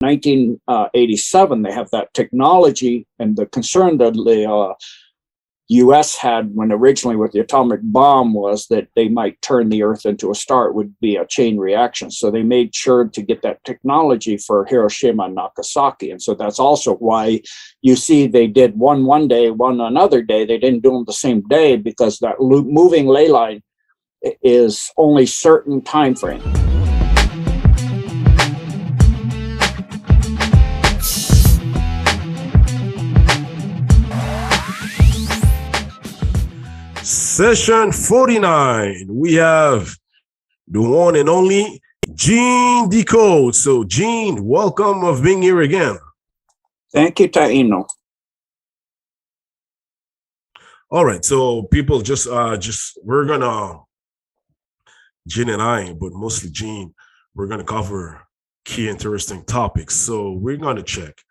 1987, they have that technology, and the concern that the U.S. had when originally with the atomic bomb was that they might turn the Earth into a star. It would be a chain reaction. So they made sure to get that technology for Hiroshima and Nagasaki. And so that's also why you see they did one day, one another day. They didn't do them the same day because that moving ley line is only certain time frame. Session 49, we have the one and only Gene Decode. So, Gene, welcome of being here again. Thank you, Taino. All right, so people we're gonna, Gene and I, but mostly Gene, we're gonna cover key interesting topics. So we're gonna check,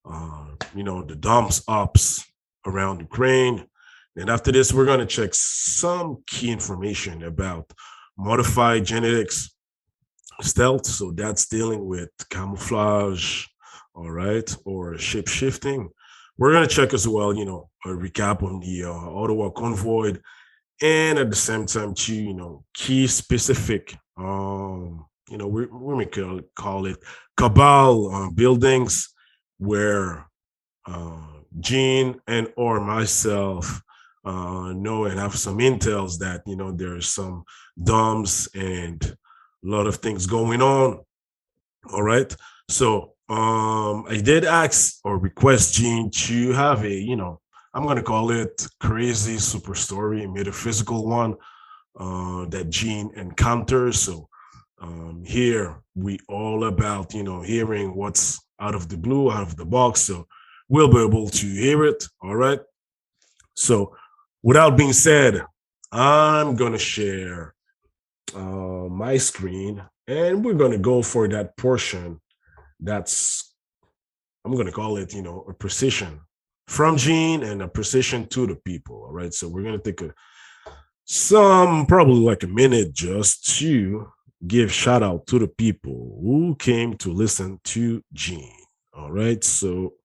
the dumps ups around Ukraine. And after this, we're going to check some key information about modified genetics, stealth. So that's dealing with camouflage, all right, or shape shifting. We're going to check as well, a recap on the Ottawa Convoy, and at the same time, too, key specific, we may call it cabal buildings where Gene and or myself know and have some intels that there's some dumps and a lot of things going on. All right, so I did ask or request Gene to have a I'm going to call it crazy super story, metaphysical one that Gene encounters. So here we all about hearing what's out of the blue, out of the box, so we'll be able to hear it. All right, so without being said, I'm going to share my screen, and we're going to go for that portion that's, I'm going to call it, a precision from Gene and a precision to the people. All right, so we're going to take probably like a minute just to give shout out to the people who came to listen to Gene. All right, so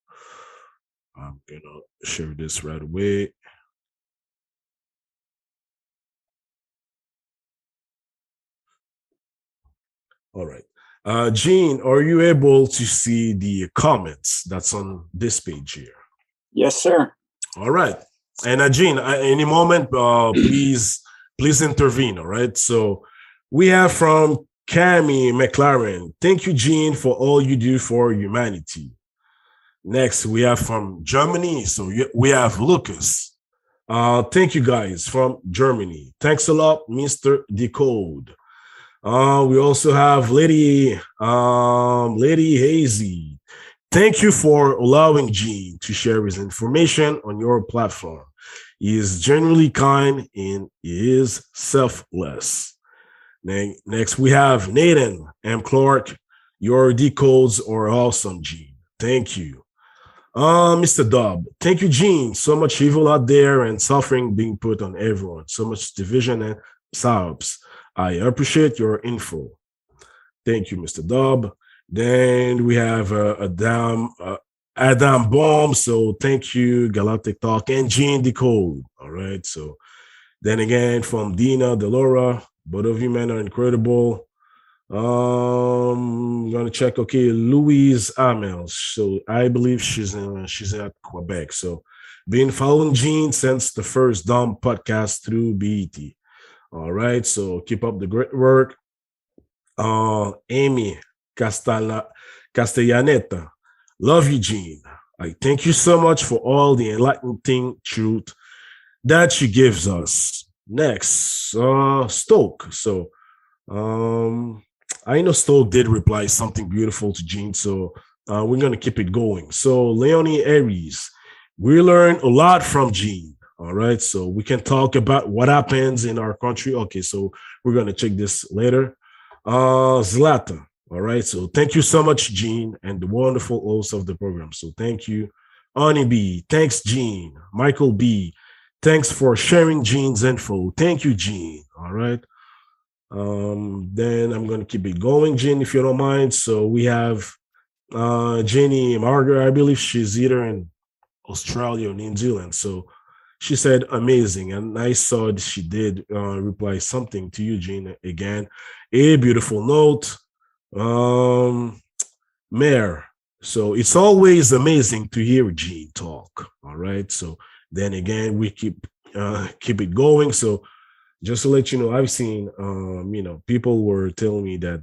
I'm going to share this right away. All right. Gene, are you able to see the comments that's on this page here? Yes, sir. All right. And Gene, any moment, please intervene. All right. So we have from Cami McLaren. Thank you, Gene, for all you do for humanity. Next, we have from Germany. So we have Lucas. Thank you, guys, from Germany. Thanks a lot, Mr. Decode. We also have Lady Hazy. Thank you for allowing Gene to share his information on your platform. He is genuinely kind and he is selfless. Next, we have Nathan M. Clark. Your decodes are awesome, Gene. Thank you. Mr. Dobb, thank you, Gene. So much evil out there and suffering being put on everyone. So much division and sobs. I appreciate your info. Thank you, Mr. Dobb. Then we have Adam Baum. So thank you, Galactic Talk and Gene Decode. All right. So then again from Dina Delora, both of you men are incredible. I'm gonna check. Okay, Louise Amel. So I believe she's at Quebec. So been following Gene since the first Dumb podcast through BET. All right, so keep up the great work. Amy Castellaneta, love you, Gene. I thank you so much for all the enlightening truth that she gives us. Next, Stoke. So I know Stoke did reply something beautiful to Gene, so we're going to keep it going. So Leonie Aries, we learn a lot from Gene. All right, so we can talk about what happens in our country. Okay, so we're going to check this later. Zlata, all right, so thank you so much, Gene, and the wonderful host of the program. So thank you. Ani B, thanks, Gene. Michael B, thanks for sharing Gene's info. Thank you, Gene. All right. Then I'm going to keep it going, Gene, if you don't mind. So we have Jenny Margaret, I believe she's either in Australia or New Zealand. So she said amazing, and I saw that she did reply something to Eugene again. A beautiful note, Mayor. So it's always amazing to hear Gene talk. All right. So then again, we keep it going. So just to let you know, I've seen people were telling me that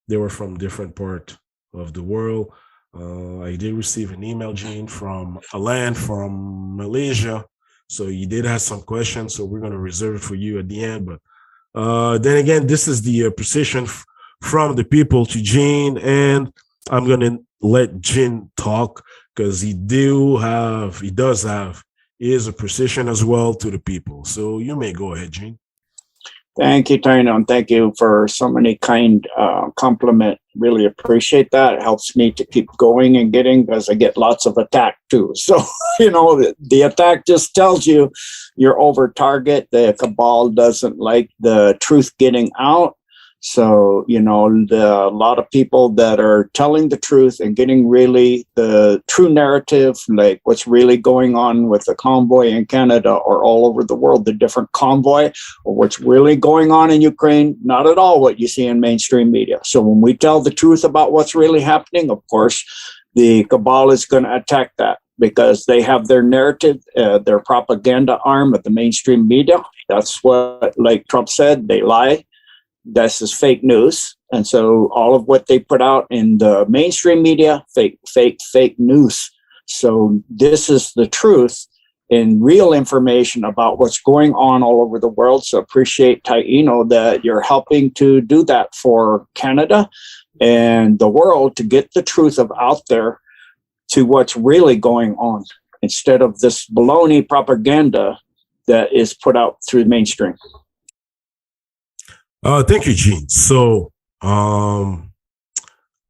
they were from different part of the world. I did receive an email, Gene, from Alan from Malaysia. So you did have some questions, so we're going to reserve it for you at the end. But then again, this is the precision from the people to Gene, and I'm going to let Gene talk because he does have is a precision as well to the people. So you may go ahead, Gene. Thank you, Taino, and thank you for so many kind compliment. Really appreciate that. It helps me to keep going and getting, because I get lots of attack too. So, the attack just tells you you're over target. The cabal doesn't like the truth getting out. So, a lot of people that are telling the truth and getting really the true narrative, like what's really going on with the convoy in Canada or all over the world, the different convoy, or what's really going on in Ukraine, not at all what you see in mainstream media. So when we tell the truth about what's really happening, of course, the cabal is going to attack that because they have their narrative, their propaganda arm of the mainstream media. That's what, like Trump said, they lie. This is fake news. And so all of what they put out in the mainstream media, fake news. So this is the truth and real information about what's going on all over the world. So appreciate, Taino, that you're helping to do that for Canada and the world to get the truth of out there to what's really going on instead of this baloney propaganda that is put out through the mainstream. Thank you, Gene. So, for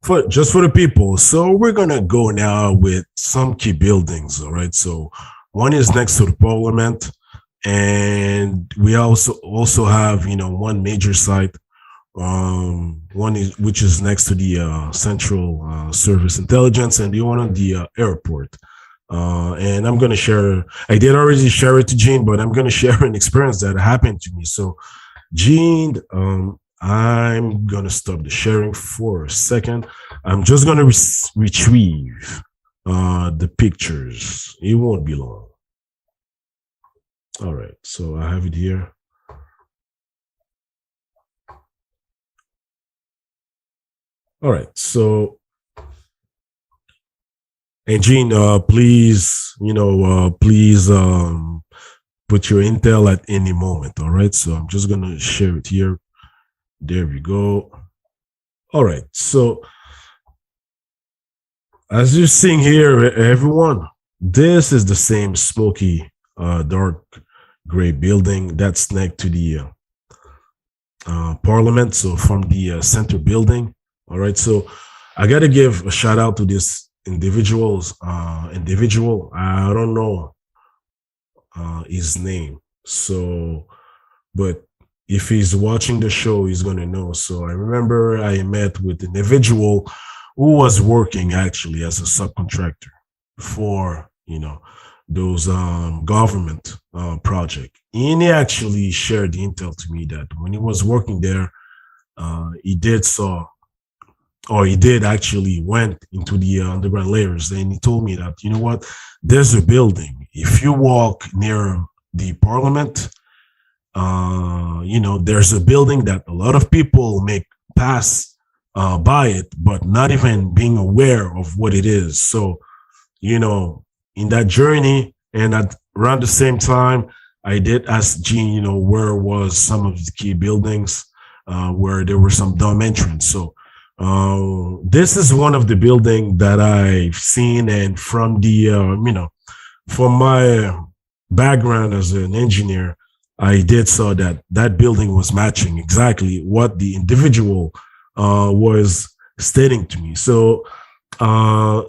the people, so we're gonna go now with some key buildings. All right. So, one is next to the Parliament, and we also have one major site. Which is next to the Central Service Intelligence, and the one on the airport. And I'm gonna share. I did already share it to Gene, but I'm gonna share an experience that happened to me. So. Gene, I'm gonna stop the sharing for a second. I'm just gonna retrieve the pictures. It won't be long. All right, so I have it here. All right, so and Gene, please, please put your intel at any moment. All right, so I'm just gonna share it here. There we go. All right, so as you're seeing here, everyone, this is the same smoky dark gray building that's next to the Parliament. So from the center building. All right, so I got to give a shout out to this individual. I don't know his name. So, but if he's watching the show, he's going to know. So I remember I met with an individual who was working actually as a subcontractor for, those government project. And he actually shared the intel to me that when he was working there, he did actually went into the underground layers, and he told me that, there's a building. If you walk near the Parliament, there's a building that a lot of people may pass by it, but not even being aware of what it is. So, in that journey and around the same time, I did ask Gene, where was some of the key buildings where there were some dumb entrance. So, this is one of the building that I've seen, and from the from my background as an engineer, I did saw that building was matching exactly what the individual was stating to me. So,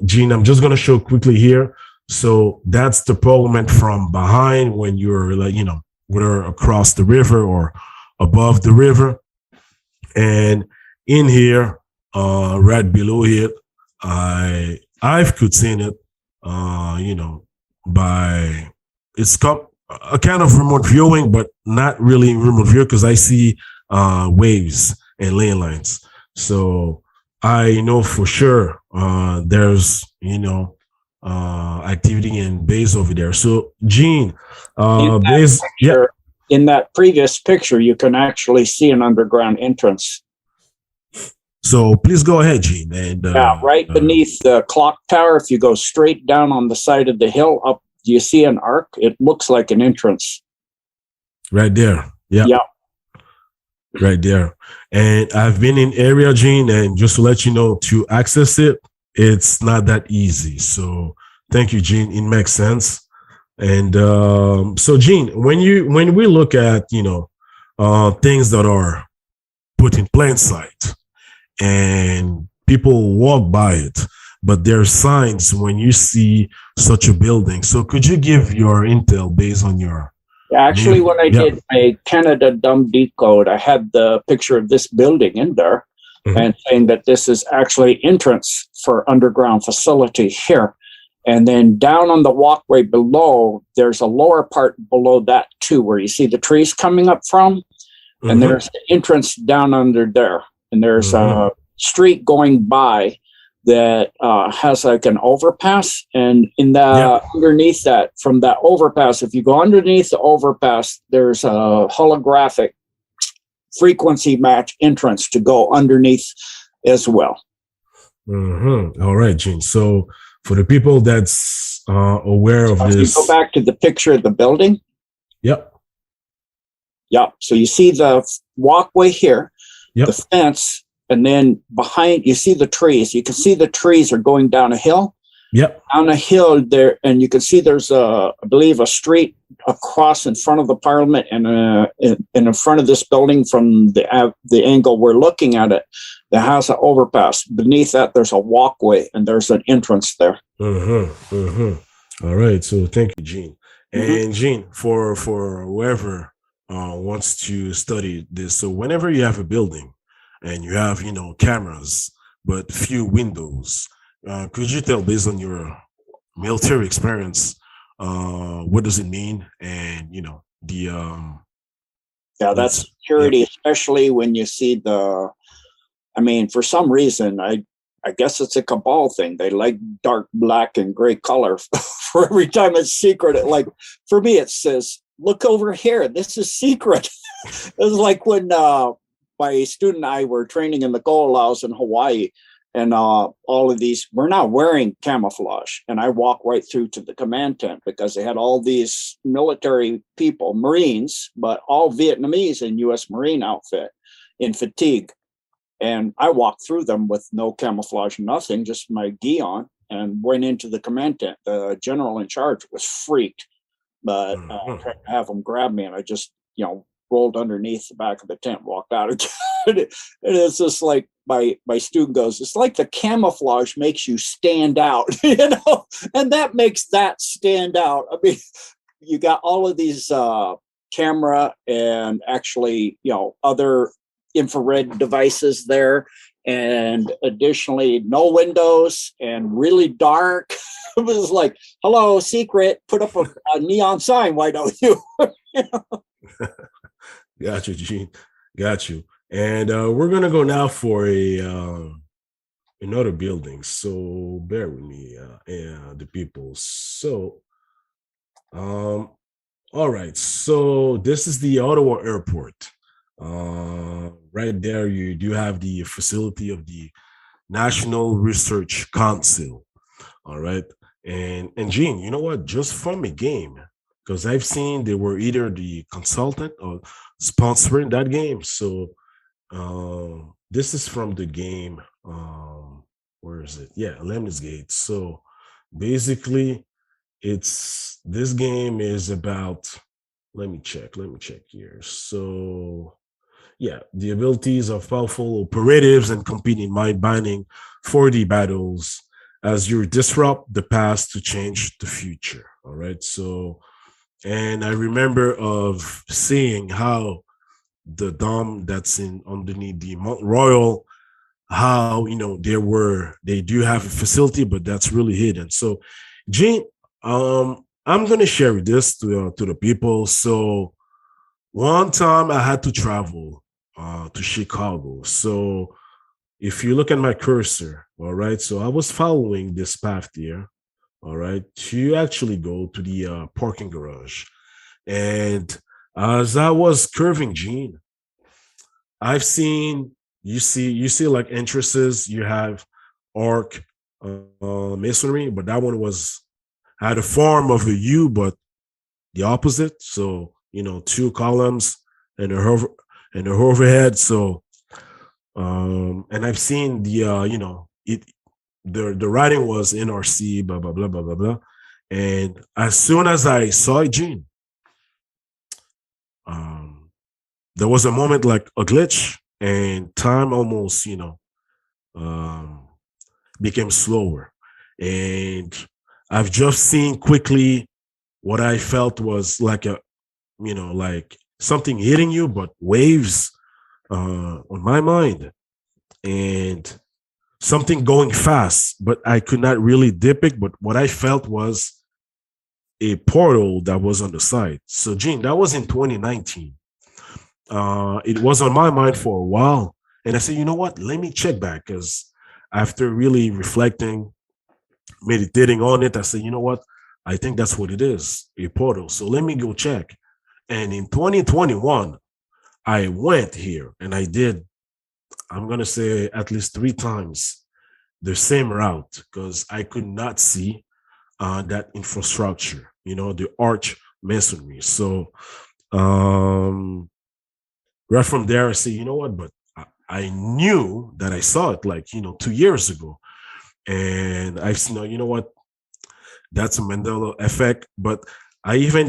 Gene, I'm just gonna show quickly here. So that's the Parliament from behind when you're whether across the river or above the river, and in here. Right below it, I've could seen it, by it's a kind of remote viewing, but not really remote view because I see waves and lane lines. So I know for sure there's activity and base over there. So Gene, base, yeah. In that previous picture, you can actually see an underground entrance. So please go ahead, Gene. And right beneath the clock tower, if you go straight down on the side of the hill, up, do you see an arc? It looks like an entrance. Right there. Yeah. Yeah. Right there. And I've been in area, Gene, and just to let you know, to access it, it's not that easy. So thank you, Gene. It makes sense. And so, Gene, when we look at things that are put in plain sight and people walk by it, but there are signs when you see such a building. So could you give your intel based on your Actually, when I did my Canada Decode, I had the picture of this building in there and saying that this is actually entrance for underground facility here. And then down on the walkway below, there's a lower part below that too, where you see the trees coming up from. And there's the entrance down under there. And there's a street going by that has like an overpass, and in the underneath that, from that overpass, if you go underneath the overpass, there's a holographic frequency match entrance to go underneath as well. All right, Gene. So for the people that's aware of this, go back to the picture of the building. Yep. So you see the walkway here, the fence. And then behind, you see the trees. You can see the trees are going down a hill. Down a hill there, and you can see there's I believe, a street across in front of the Parliament, and in front of this building from the angle we're looking at it, that has an overpass. Beneath that, there's a walkway, and there's an entrance there. All right. So thank you, Gene. And Gene, for whoever wants to study this, so whenever you have a building, and you have, cameras, but few windows. Could you tell, based on your military experience, what does it mean? And, that's security, especially when you see for some reason, I guess it's a cabal thing. They like dark black and gray color for every time it's secret. For me, it says, look over here. This is secret. It was like when, my student and I were training in the Ko'olaus in Hawaii, and all of these, we're not wearing camouflage. And I walked right through to the command tent because they had all these military people, Marines, but all Vietnamese in U.S. Marine outfit in fatigue. And I walked through them with no camouflage, nothing, just my gi on, and went into the command tent. The general in charge was freaked, but tried to have him grab me, and I just, rolled underneath the back of the tent, walked out again. And it's just like my student goes, it's like the camouflage makes you stand out, and that makes that stand out. I mean, you got all of these camera and actually, other infrared devices there. And additionally, no windows and really dark. It was like, hello, secret, put up a neon sign. Why don't you? Got you, Gene. Got you. And we're gonna go now for another building. So bear with me, the people. So, all right. So this is the Ottawa Airport. Right there, you do have the facility of the National Research Council. All right. And Gene, you know what? Just from a game, because I've seen they were either the consultant or sponsoring that game. So this is from the game. Where is it? Yeah, Lemnis Gate. So basically, this game is about. Let me check here. So yeah, the abilities of powerful operatives and competing mind binding 4D battles as you disrupt the past to change the future. All right. So, and I remember of seeing how the dome that's in underneath the Mount Royal how, they do have a facility, but that's really hidden. So, Gene, I'm gonna share this to the people. So one time I had to travel to Chicago. So if you look at my cursor, all right, so I was following this path there, all right, to actually go to the parking garage. And as I was curving, Gene, I've seen you see like entrances. You have arc masonry, but that one was had a form of a U, but the opposite. So two columns and a overhead. So and I've seen the the writing was NRC, blah blah blah blah blah blah. And as soon as I saw it, Gene, um, there was a moment like a glitch, and time almost um, became slower. And I've just seen quickly what I felt was like like something hitting you, but waves on my mind, and something going fast, but I could not really depict. But what I felt was a portal that was on the side. So, Gene, that was in 2019. It was on my mind for a while. And I said, you know what? Let me check back, because after really reflecting, meditating on it, I said, you know what? I think that's what it is, a portal. So let me go check. And in 2021, I went here and I did, I'm going to say at least 3 times the same route, because I could not see that infrastructure, the arch masonry. So right from there, I say, you know what, but I knew that I saw it like, 2 years ago. And I've seen, you know what, that's a Mandela effect. But I even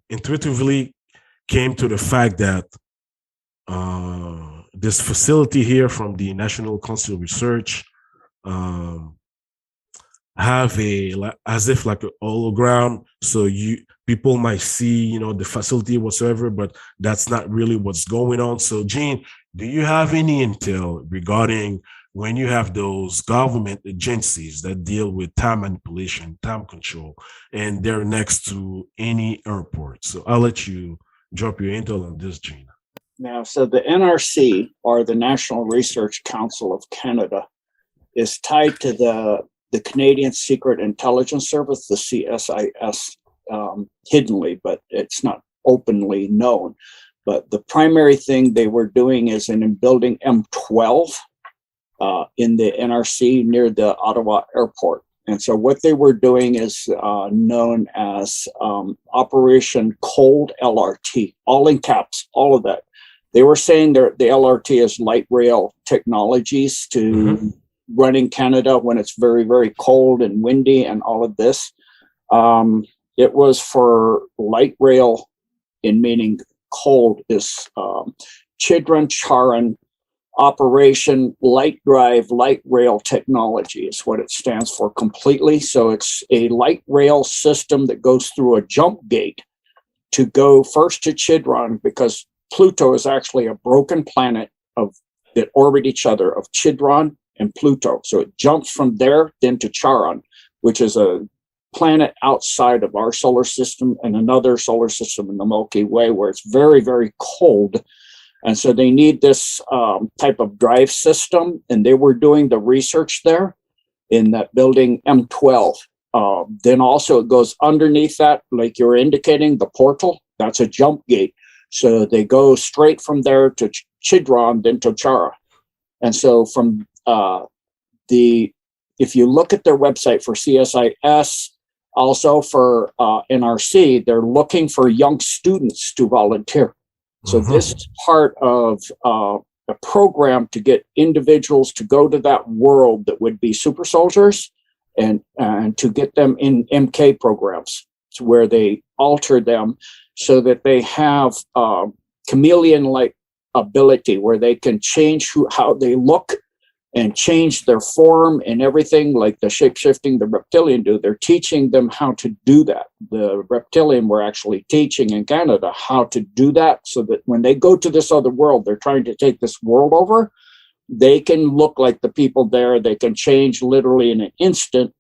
intuitively came to the fact that this facility here from the National Council of Research have as if like a hologram, so people might see the facility whatsoever, but that's not really what's going on. So, Gene, do you have any intel regarding when you have those government agencies that deal with time manipulation, time control, and they're next to any airport? So I'll let you drop your intel on this, Gene. Now, so the NRC, or the National Research Council of Canada, is tied to the Canadian Secret Intelligence Service, the CSIS, hiddenly, but it's not openly known. But the primary thing they were doing is in building M12 in the NRC near the Ottawa airport. And so what they were doing is known as Operation Cold LRT, all in caps, all of that. They were saying the LRT is light rail technologies to run in Canada when it's very, very cold and windy and all of this. It was for light rail, in meaning cold, is Chidran Charan Operation Light Drive Light Rail Technology is what it stands for completely. So it's a light rail system that goes through a jump gate to go first to Chidran, because Pluto is actually a broken planet that orbit each other, of Chidran and Pluto. So it jumps from there then to Charon, which is a planet outside of our solar system and another solar system in the Milky Way, where it's very, very cold. And so they need this type of drive system. And they were doing the research there in that building M12. Then also it goes underneath that, like you're indicating, the portal. That's a jump gate. So they go straight from there to Chidron, then to Chara. And so from if you look at their website for CSIS, also for NRC, they're looking for young students to volunteer. So this is part of a program to get individuals to go to that world that would be super soldiers, and to get them in MK programs, to where they alter them so that they have chameleon-like ability, where they can change how they look and change their form and everything, like the shape-shifting the reptilian do. They're teaching them how to do that. The reptilian were actually teaching in Canada how to do that, so that when they go to this other world, they're trying to take this world over, they can look like the people there. They can change literally in an instant.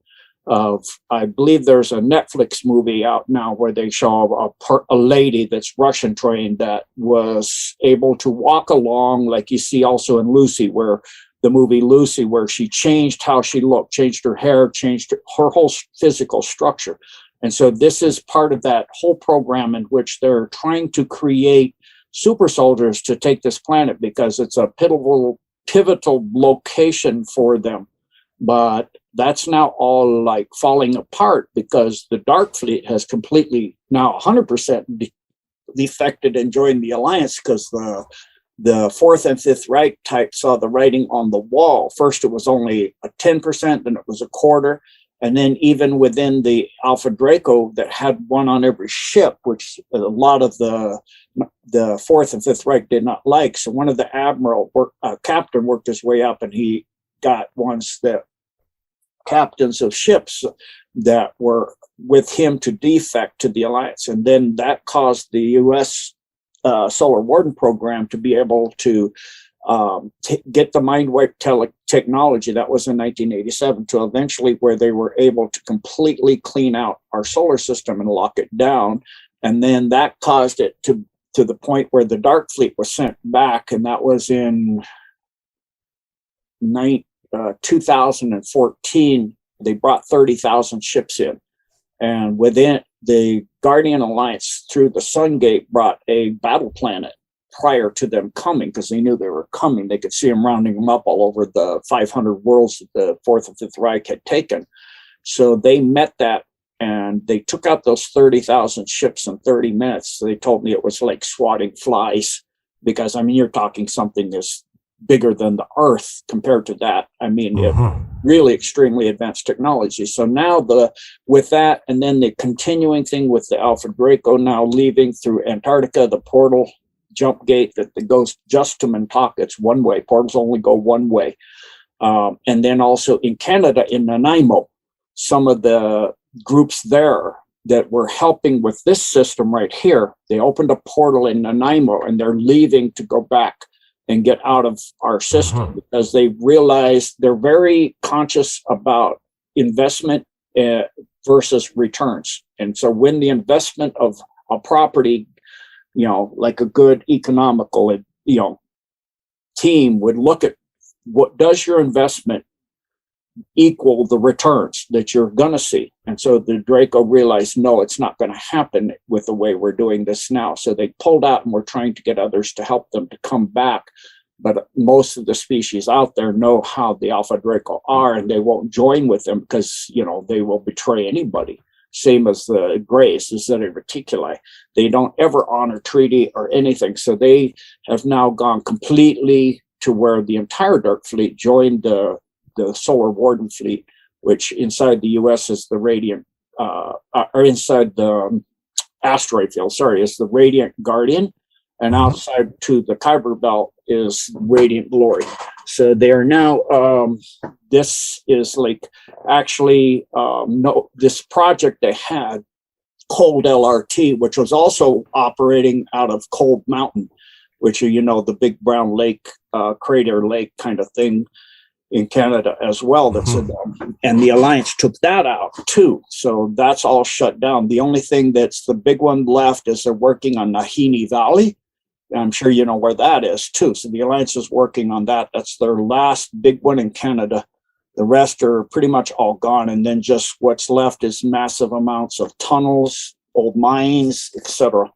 I believe there's a Netflix movie out now where they show a lady that's Russian trained that was able to walk along, like you see also in Lucy, where the movie Lucy, where she changed how she looked, changed her hair, changed her whole physical structure. And so this is part of that whole program in which they're trying to create super soldiers to take this planet, because it's a pivotal location for them. But that's now all like falling apart, because the Dark Fleet has completely now 100% defected and joined the Alliance, because the Fourth and Fifth Reich type saw the writing on the wall. First, it was only a 10%, then it was a quarter. And then even within the Alpha Draco that had one on every ship, which a lot of the Fourth and Fifth Reich did not like. So one of the captain worked his way up, and he got ones that captains of ships that were with him to defect to the Alliance. And then that caused the U.S. Solar Warden program to be able to get the mind wipe technology. That was in 1987, to eventually where they were able to completely clean out our solar system and lock it down. And then that caused it to the point where the Dark Fleet was sent back, and that was in 2014. They brought 30,000 ships in, and within the Guardian Alliance through the Sun Gate brought a battle planet prior to them coming, because they knew they were coming. They could see them rounding them up all over the 500 worlds that the Fourth and Fifth Reich had taken. So they met that, and they took out those 30,000 ships in 30 minutes. So they told me it was like swatting flies, because I mean, you're talking something that's bigger than the Earth compared to that. I mean, it really extremely advanced technology. So now with that, and then the continuing thing with the Alpha Draco now leaving through Antarctica, the portal jump gate that goes just to Montauk. It's one way. Portals only go one way. And then also in Canada, in Nanaimo, some of the groups there that were helping with this system right here, they opened a portal in Nanaimo, and they're leaving to go back and get out of our system, because they realize they're very conscious about investment versus returns. And so when the investment of a property, like a good economical, team would look at what does your investment equal the returns that you're going to see. And so the Draco realized, no, it's not going to happen with the way we're doing this now. So they pulled out, and we're trying to get others to help them to come back. But most of the species out there know how the Alpha Draco are, and they won't join with them because, they will betray anybody. Same as the Greys, the Zeta Reticuli. They don't ever honor treaty or anything. So they have now gone completely to where the entire Dark Fleet joined the Solar Warden Fleet, which inside the U.S. is the Radiant, or inside the asteroid field, is the Radiant Guardian, and outside to the Kuiper Belt is Radiant Glory. So they are now, this is like actually, this project they had, Cold LRT, which was also operating out of Cold Mountain, which are, the big brown lake, crater lake kind of thing in Canada as well. That's and the Alliance took that out too. So that's all shut down. The only thing that's the big one left is they're working on Nahini Valley. I'm sure you know where that is too. So the Alliance is working on that. That's their last big one in Canada. The rest are pretty much all gone. And then just what's left is massive amounts of tunnels, old mines, etc.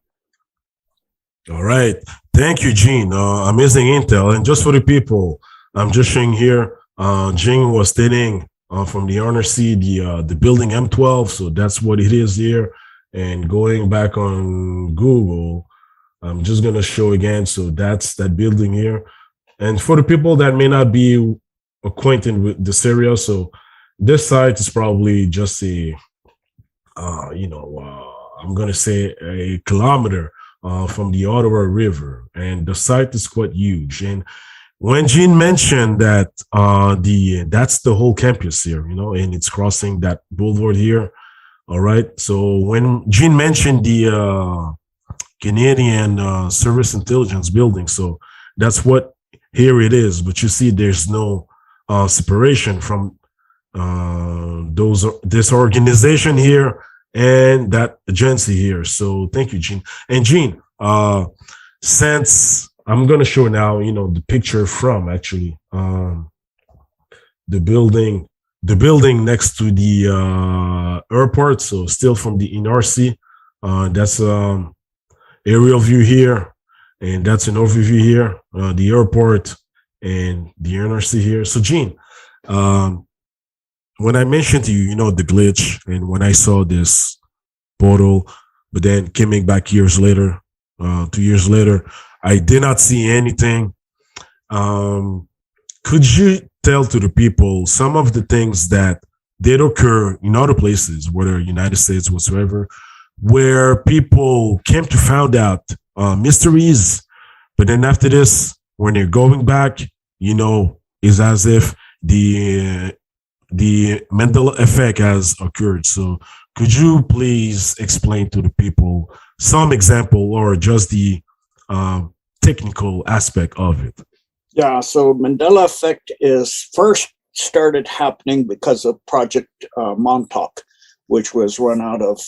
All right. Thank you, Gene. Amazing intel. And just for the people, I'm just showing here, Gene was stating from the RNC, the building M12. So that's what it is here. And going back on Google, I'm just going to show again. So that's that building here. And for the people that may not be acquainted with this area, so this site is probably just a, I'm going to say a kilometer from the Ottawa River. And the site is quite huge. And when Gene mentioned that that's the whole campus here, and it's crossing that boulevard here. All right. So when Gene mentioned the Canadian Service Intelligence building, so that's what here it is. But you see, there's no separation from this organization here and that agency here. So thank you, Gene. And Gene, since I'm going to show now, the picture from actually the building next to the airport. So still from the NRC. That's aerial view here, and that's an overview here, the airport and the NRC here. So Gene, when I mentioned to you, the glitch, and when I saw this portal, but then coming back years later, 2 years later, I did not see anything. Could you tell to the people some of the things that did occur in other places, whether United States whatsoever, where people came to find out mysteries, but then after this, when they're going back, it's as if the mental effect has occurred. So could you please explain to the people some example or just the technical aspect of it? Yeah, so Mandela effect is first started happening because of Project Montauk, which was run out of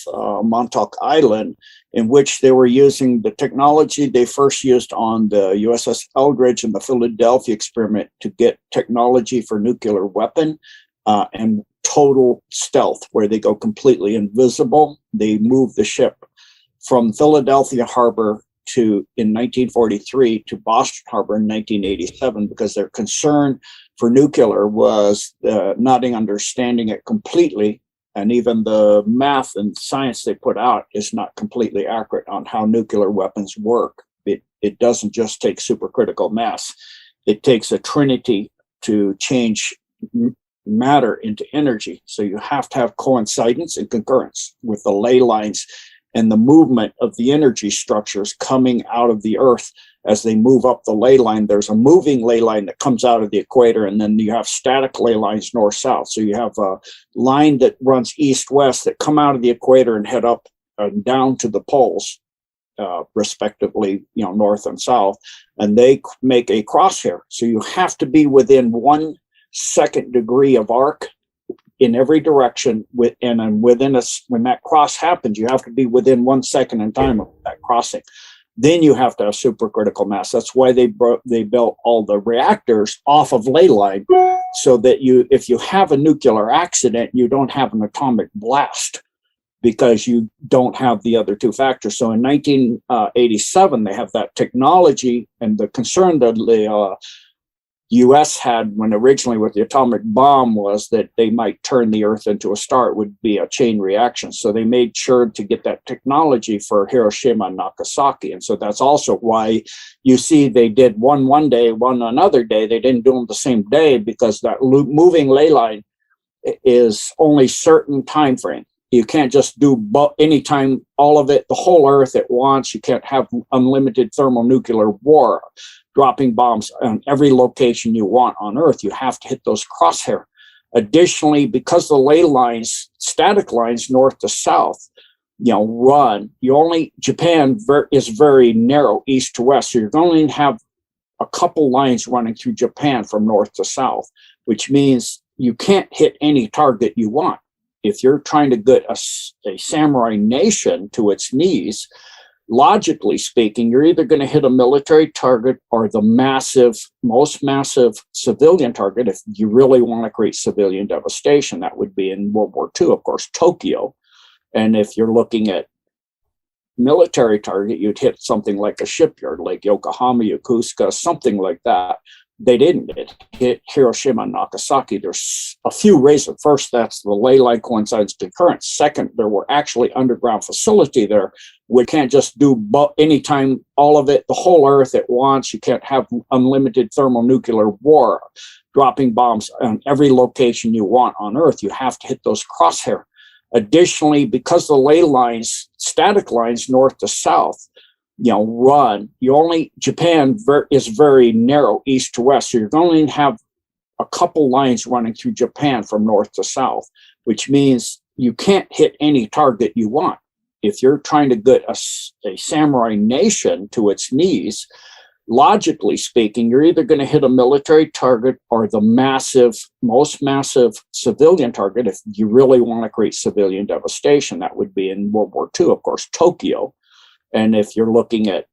Montauk Island, in which they were using the technology they first used on the USS Eldridge and the Philadelphia experiment to get technology for nuclear weapon and total stealth, where they go completely invisible. They move the ship from Philadelphia Harbor in 1943 to Boston Harbor in 1987, because their concern for nuclear was not understanding it completely. And even the math and science they put out is not completely accurate on how nuclear weapons work. It doesn't just take supercritical mass. It takes a trinity to change matter into energy. So you have to have coincidence and concurrence with the ley lines and the movement of the energy structures coming out of the Earth as they move up the ley line. There's a moving ley line that comes out of the equator, and then you have static ley lines north-south. So you have a line that runs east-west that come out of the equator and head up and down to the poles, respectively, north and south, and they make a crosshair. So you have to be within 1 second degree of arc in every direction, and within when that cross happens, you have to be within 1 second in time of that crossing. Then you have to have supercritical mass. That's why they built all the reactors off of ley line, so that if you have a nuclear accident, you don't have an atomic blast, because you don't have the other two factors. So in 1987, they have that technology, and the concern that the U.S. had when originally with the atomic bomb was that they might turn the Earth into a star. It would be a chain reaction. So they made sure to get that technology for Hiroshima and Nagasaki. And so that's also why you see they did one day, one another day. They didn't do them the same day, because that moving ley line is only certain time frame. You can't just do anytime all of it, the whole Earth at once. You can't have unlimited thermonuclear war, dropping bombs on every location you want on Earth. You have to hit those crosshair. Additionally, because the ley lines, static lines north to south, run, Japan is very narrow east to west. So you're going to have a couple lines running through Japan from north to south, which means you can't hit any target you want. If you're trying to get a samurai nation to its knees, logically speaking, you're either going to hit a military target or the most massive civilian target. If you really want to create civilian devastation, that would be in World War II, of course, Tokyo. And if you're looking at military target, you'd hit something like a shipyard, like Yokohama, Yokosuka, something like that. They didn't hit Hiroshima and Nagasaki. There's a few reasons. First, that's the ley line coincides concurrent. Second, there were actually underground facility there. We can't just do anytime all of it, the whole Earth at once. You can't have unlimited thermonuclear war, dropping bombs on every location you want on Earth. You have to hit those crosshair. Additionally, because the ley lines, static lines north to south, run, Japan is very narrow east to west. So you're going to have a couple lines running through Japan from north to south, which means you can't hit any target you want. If you're trying to get a samurai nation to its knees, logically speaking, you're either going to hit a military target or the most massive civilian target. If you really want to create civilian devastation, that would be in World War II, of course, Tokyo. And if you're looking at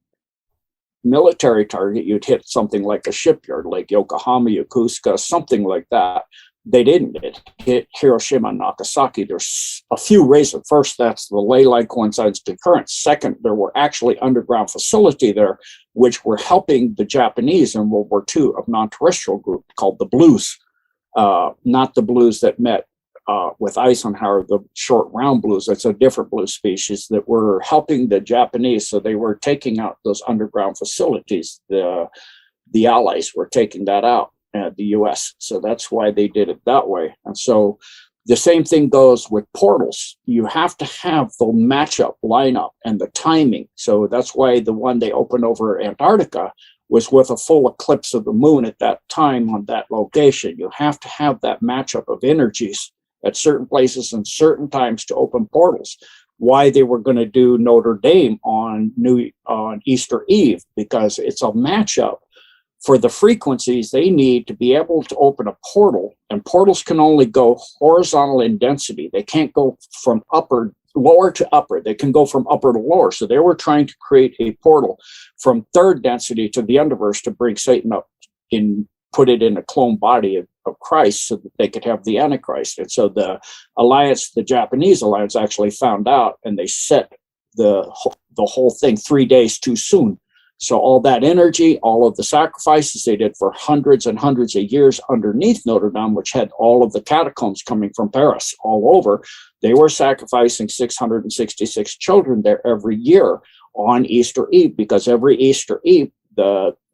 military target, you'd hit something like a shipyard, like Yokohama, Yokosuka, something like that. They didn't. It hit Hiroshima and Nagasaki. There's a few reasons. First, that's the ley line coincides to current. Second, there were actually underground facility there, which were helping the Japanese in World War II of non-terrestrial group called the Blues. Not the Blues that met with Eisenhower, the short round blues. That's a different blue species that were helping the Japanese. So they were taking out those underground facilities. The Allies were taking that out. The US. So that's why they did it that way. And so the same thing goes with portals. You have to have the matchup lineup and the timing. So that's why the one they opened over Antarctica was with a full eclipse of the moon at that time on that location. You have to have that matchup of energies at certain places and certain times to open portals. Why they were going to do Notre Dame on Easter Eve, because it's a matchup for the frequencies they need to be able to open a portal, and portals can only go horizontal in density. They can't go from lower to upper. They can go from upper to lower. So they were trying to create a portal from third density to the underverse to bring Satan up put it in a clone body of Christ so that they could have the Antichrist. And so the Japanese alliance actually found out, and they set the whole thing 3 days too soon. So all that energy, all of the sacrifices they did for hundreds and hundreds of years underneath Notre Dame, which had all of the catacombs coming from Paris all over, they were sacrificing 666 children there every year on Easter Eve, because every Easter Eve,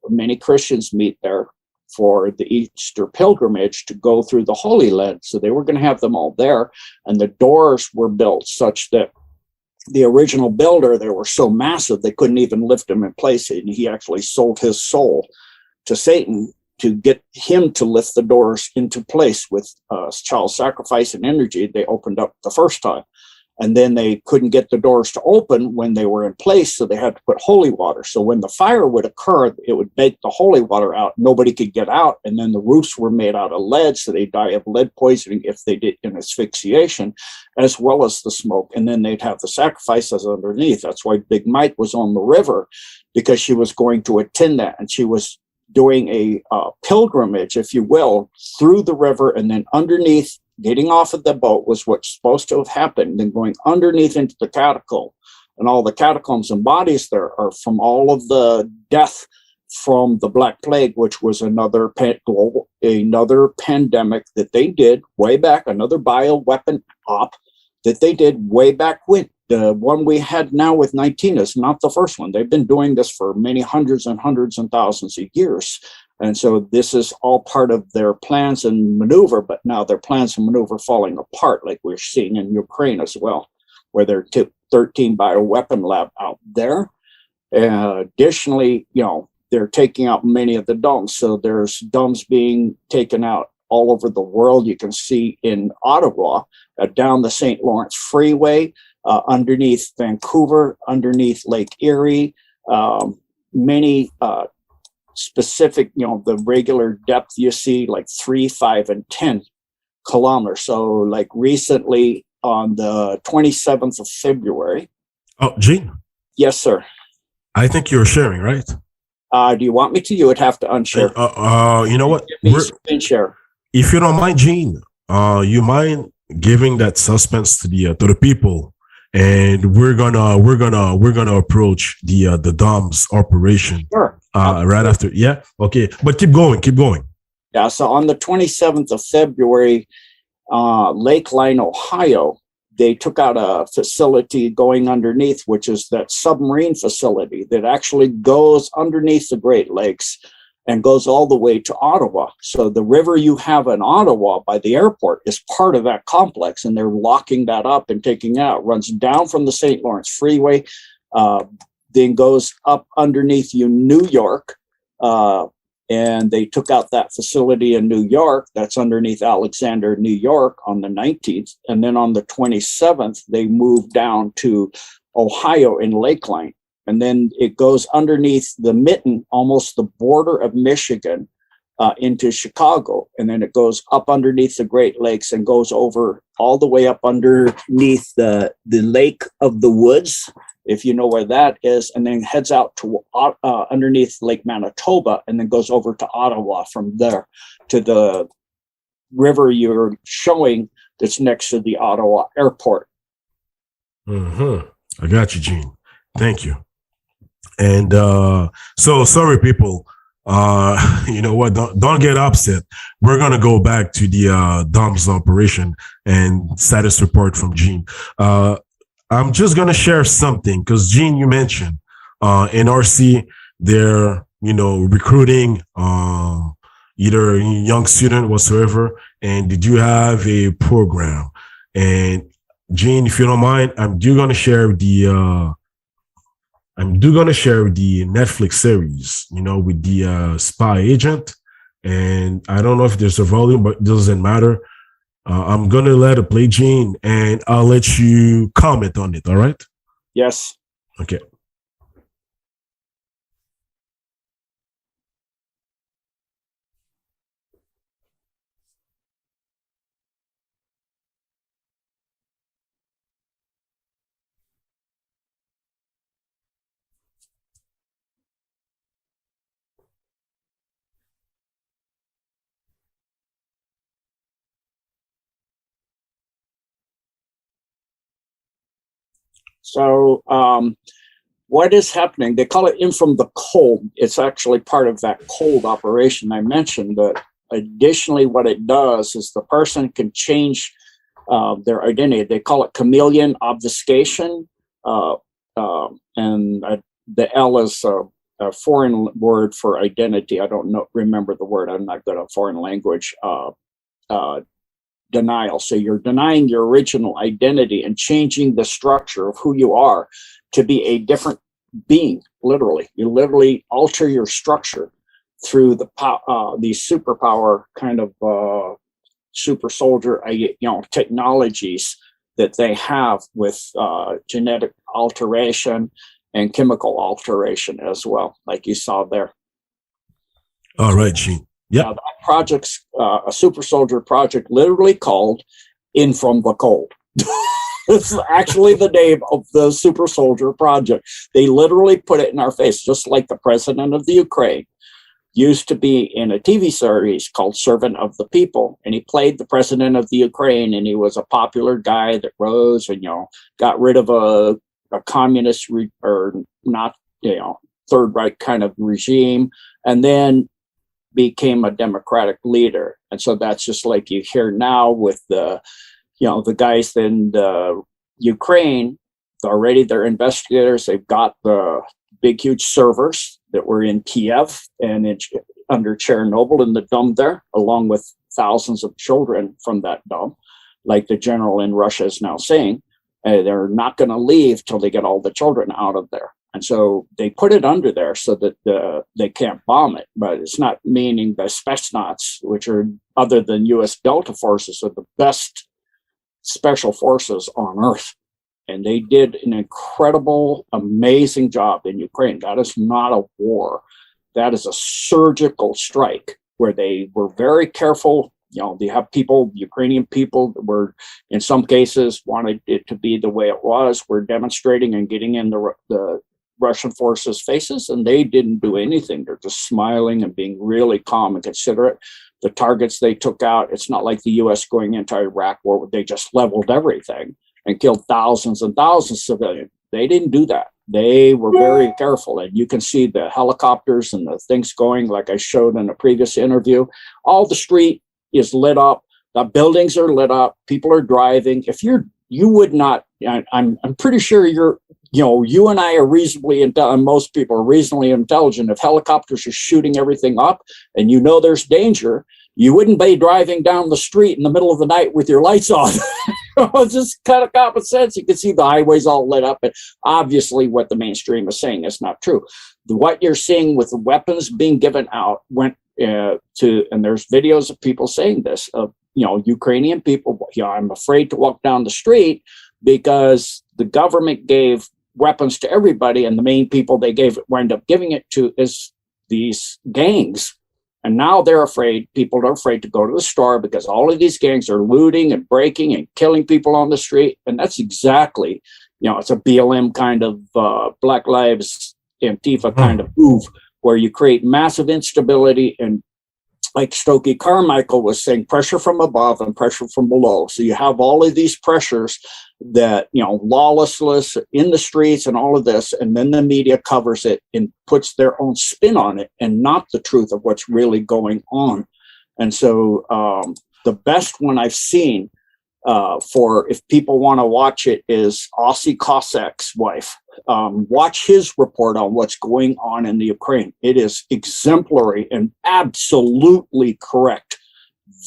many Christians meet there for the Easter pilgrimage to go through the Holy Land. So they were going to have them all there. And the doors were built such that the original builder, they were so massive they couldn't even lift them in place, and he actually sold his soul to Satan to get him to lift the doors into place with child sacrifice and energy. They opened up the first time, and then they couldn't get the doors to open when they were in place, so they had to put holy water. So when the fire would occur, it would bake the holy water out. Nobody could get out, and then the roofs were made out of lead, so they die of lead poisoning if they did in asphyxiation, as well as the smoke. And then they'd have the sacrifices underneath. That's why Big Mike was on the river, because she was going to attend that, and she was doing a pilgrimage, if you will, through the river, and then underneath. Getting off of the boat was what's supposed to have happened, then going underneath into the catacomb. And all the catacombs and bodies there are from all of the death from the Black Plague, which was another pandemic that they did way back, another bioweapon op that they did way back when. The one we had now with 19 is not the first one. They've been doing this for many hundreds and thousands of years. And so this is all part of their plans and maneuver, but now their plans and maneuver falling apart, like we're seeing in Ukraine as well, where they're 13 bioweapon lab out there. Additionally, they're taking out many of the domes. So there's domes being taken out all over the world. You can see in Ottawa, down the St. Lawrence Freeway, underneath Vancouver, underneath Lake Erie, many specific, the regular depth you see like 3, 5, and 10 kilometers. So like recently on the 27th of February. Oh, Gene. Yes, sir. I think you're sharing, right? Do you want me to? You would have to unshare. You know what? Screen share. If you don't mind, Gene, you mind giving that suspense to the people, and we're gonna approach the DOMS operation. Sure. Right after. Yeah. Okay. But keep going. Yeah. So on the 27th of February, Lakeline, Ohio, they took out a facility going underneath, which is that submarine facility that actually goes underneath the Great Lakes and goes all the way to Ottawa. So the river you have in Ottawa by the airport is part of that complex, and they're locking that up and taking out. Runs down from the St. Lawrence Freeway, then goes up underneath New York, and they took out that facility in New York. That's underneath Alexander, New York on the 19th. And then on the 27th, they moved down to Ohio in Lakeline. and then it goes underneath the mitten, almost the border of Michigan, into Chicago, and then it goes up underneath the Great Lakes and goes over all the way up underneath the Lake of the Woods, if you know where that is, and then heads out to underneath Lake Manitoba, and then goes over to Ottawa from there to the river you're showing that's next to the Ottawa airport. I got you, Gene. Thank you. And so sorry, people. You know what? Don't get upset. We're gonna go back to the DOMS operation and status report from Gene. I'm just gonna share something because Gene, you mentioned NRC, they're recruiting either a young student whatsoever. And did you have a program? And Gene, if you don't mind, I'm gonna share the Netflix series, with the spy agent. And I don't know if there's a volume, but it doesn't matter. I'm going to let it play, Gene, and I'll let you comment on it. All right? Yes. Okay. So what is happening? They call it in from the cold. It's actually part of that cold operation I mentioned. But additionally, what it does is the person can change their identity. They call it chameleon obfuscation. And the L is a foreign word for identity. I don't remember the word. I'm not good at foreign language. Denial. So you're denying your original identity and changing the structure of who you are to be a different being. Literally, you literally alter your structure through these superpower kind of super soldier, technologies that they have with genetic alteration and chemical alteration as well, like you saw there. All right, Gene. Yeah, that project's a super soldier project, literally called "In from the Cold." It's actually the name of the super soldier project. They literally put it in our face, just like the president of the Ukraine used to be in a TV series called "Servant of the People," and he played the president of the Ukraine, and he was a popular guy that rose and got rid of a communist or not Third Reich kind of regime, and then became a democratic leader. And so that's just like you hear now with the guys in the Ukraine. Already they're investigators. They've got the big huge servers that were in Kiev and under Chernobyl in the dump there, along with thousands of children from that dump, like the general in Russia is now saying. They're not going to leave till they get all the children out of there. And so they put it under there so that they can't bomb it. But it's not meaning the Spetsnaz, which are, other than U.S. Delta forces, are the best special forces on Earth. And they did an incredible, amazing job in Ukraine. That is not a war. That is a surgical strike where they were very careful. They have Ukrainian people that were, in some cases, wanted it to be the way it was. Were demonstrating and getting in the Russian forces' faces, and they didn't do anything. They're just smiling and being really calm and considerate. The targets they took out, it's not like the U.S. going into Iraq where they just leveled everything and killed thousands and thousands of civilians. They didn't do that. They were very careful, and you can see the helicopters and the things going, like I showed in a previous interview. All the street is lit up. The buildings are lit up. People are driving. If you would not, I'm pretty sure you and I are reasonably intelligent, most people are reasonably intelligent. If helicopters are shooting everything up and there's danger, you wouldn't be driving down the street in the middle of the night with your lights on. It's just kind of common sense. You can see the highways all lit up. And obviously what the mainstream is saying is not true. What you're seeing with the weapons being given out went and there's videos of people saying this, of Ukrainian people, I'm afraid to walk down the street because the government gave weapons to everybody, and the main people they wind up giving it to is these gangs. And now they're afraid, people are afraid to go to the store because all of these gangs are looting and breaking and killing people on the street. And that's exactly, it's a BLM kind of Black Lives Antifa kind of move, where you create massive instability. And like Stokely Carmichael was saying, pressure from above and pressure from below. So you have all of these pressures that, lawlessness in the streets and all of this, and then the media covers it and puts their own spin on it and not the truth of what's really going on. And so the best one I've seen for if people want to watch it is Aussie Cossack's wife. Watch his report on what's going on in the Ukraine. It is exemplary and absolutely correct.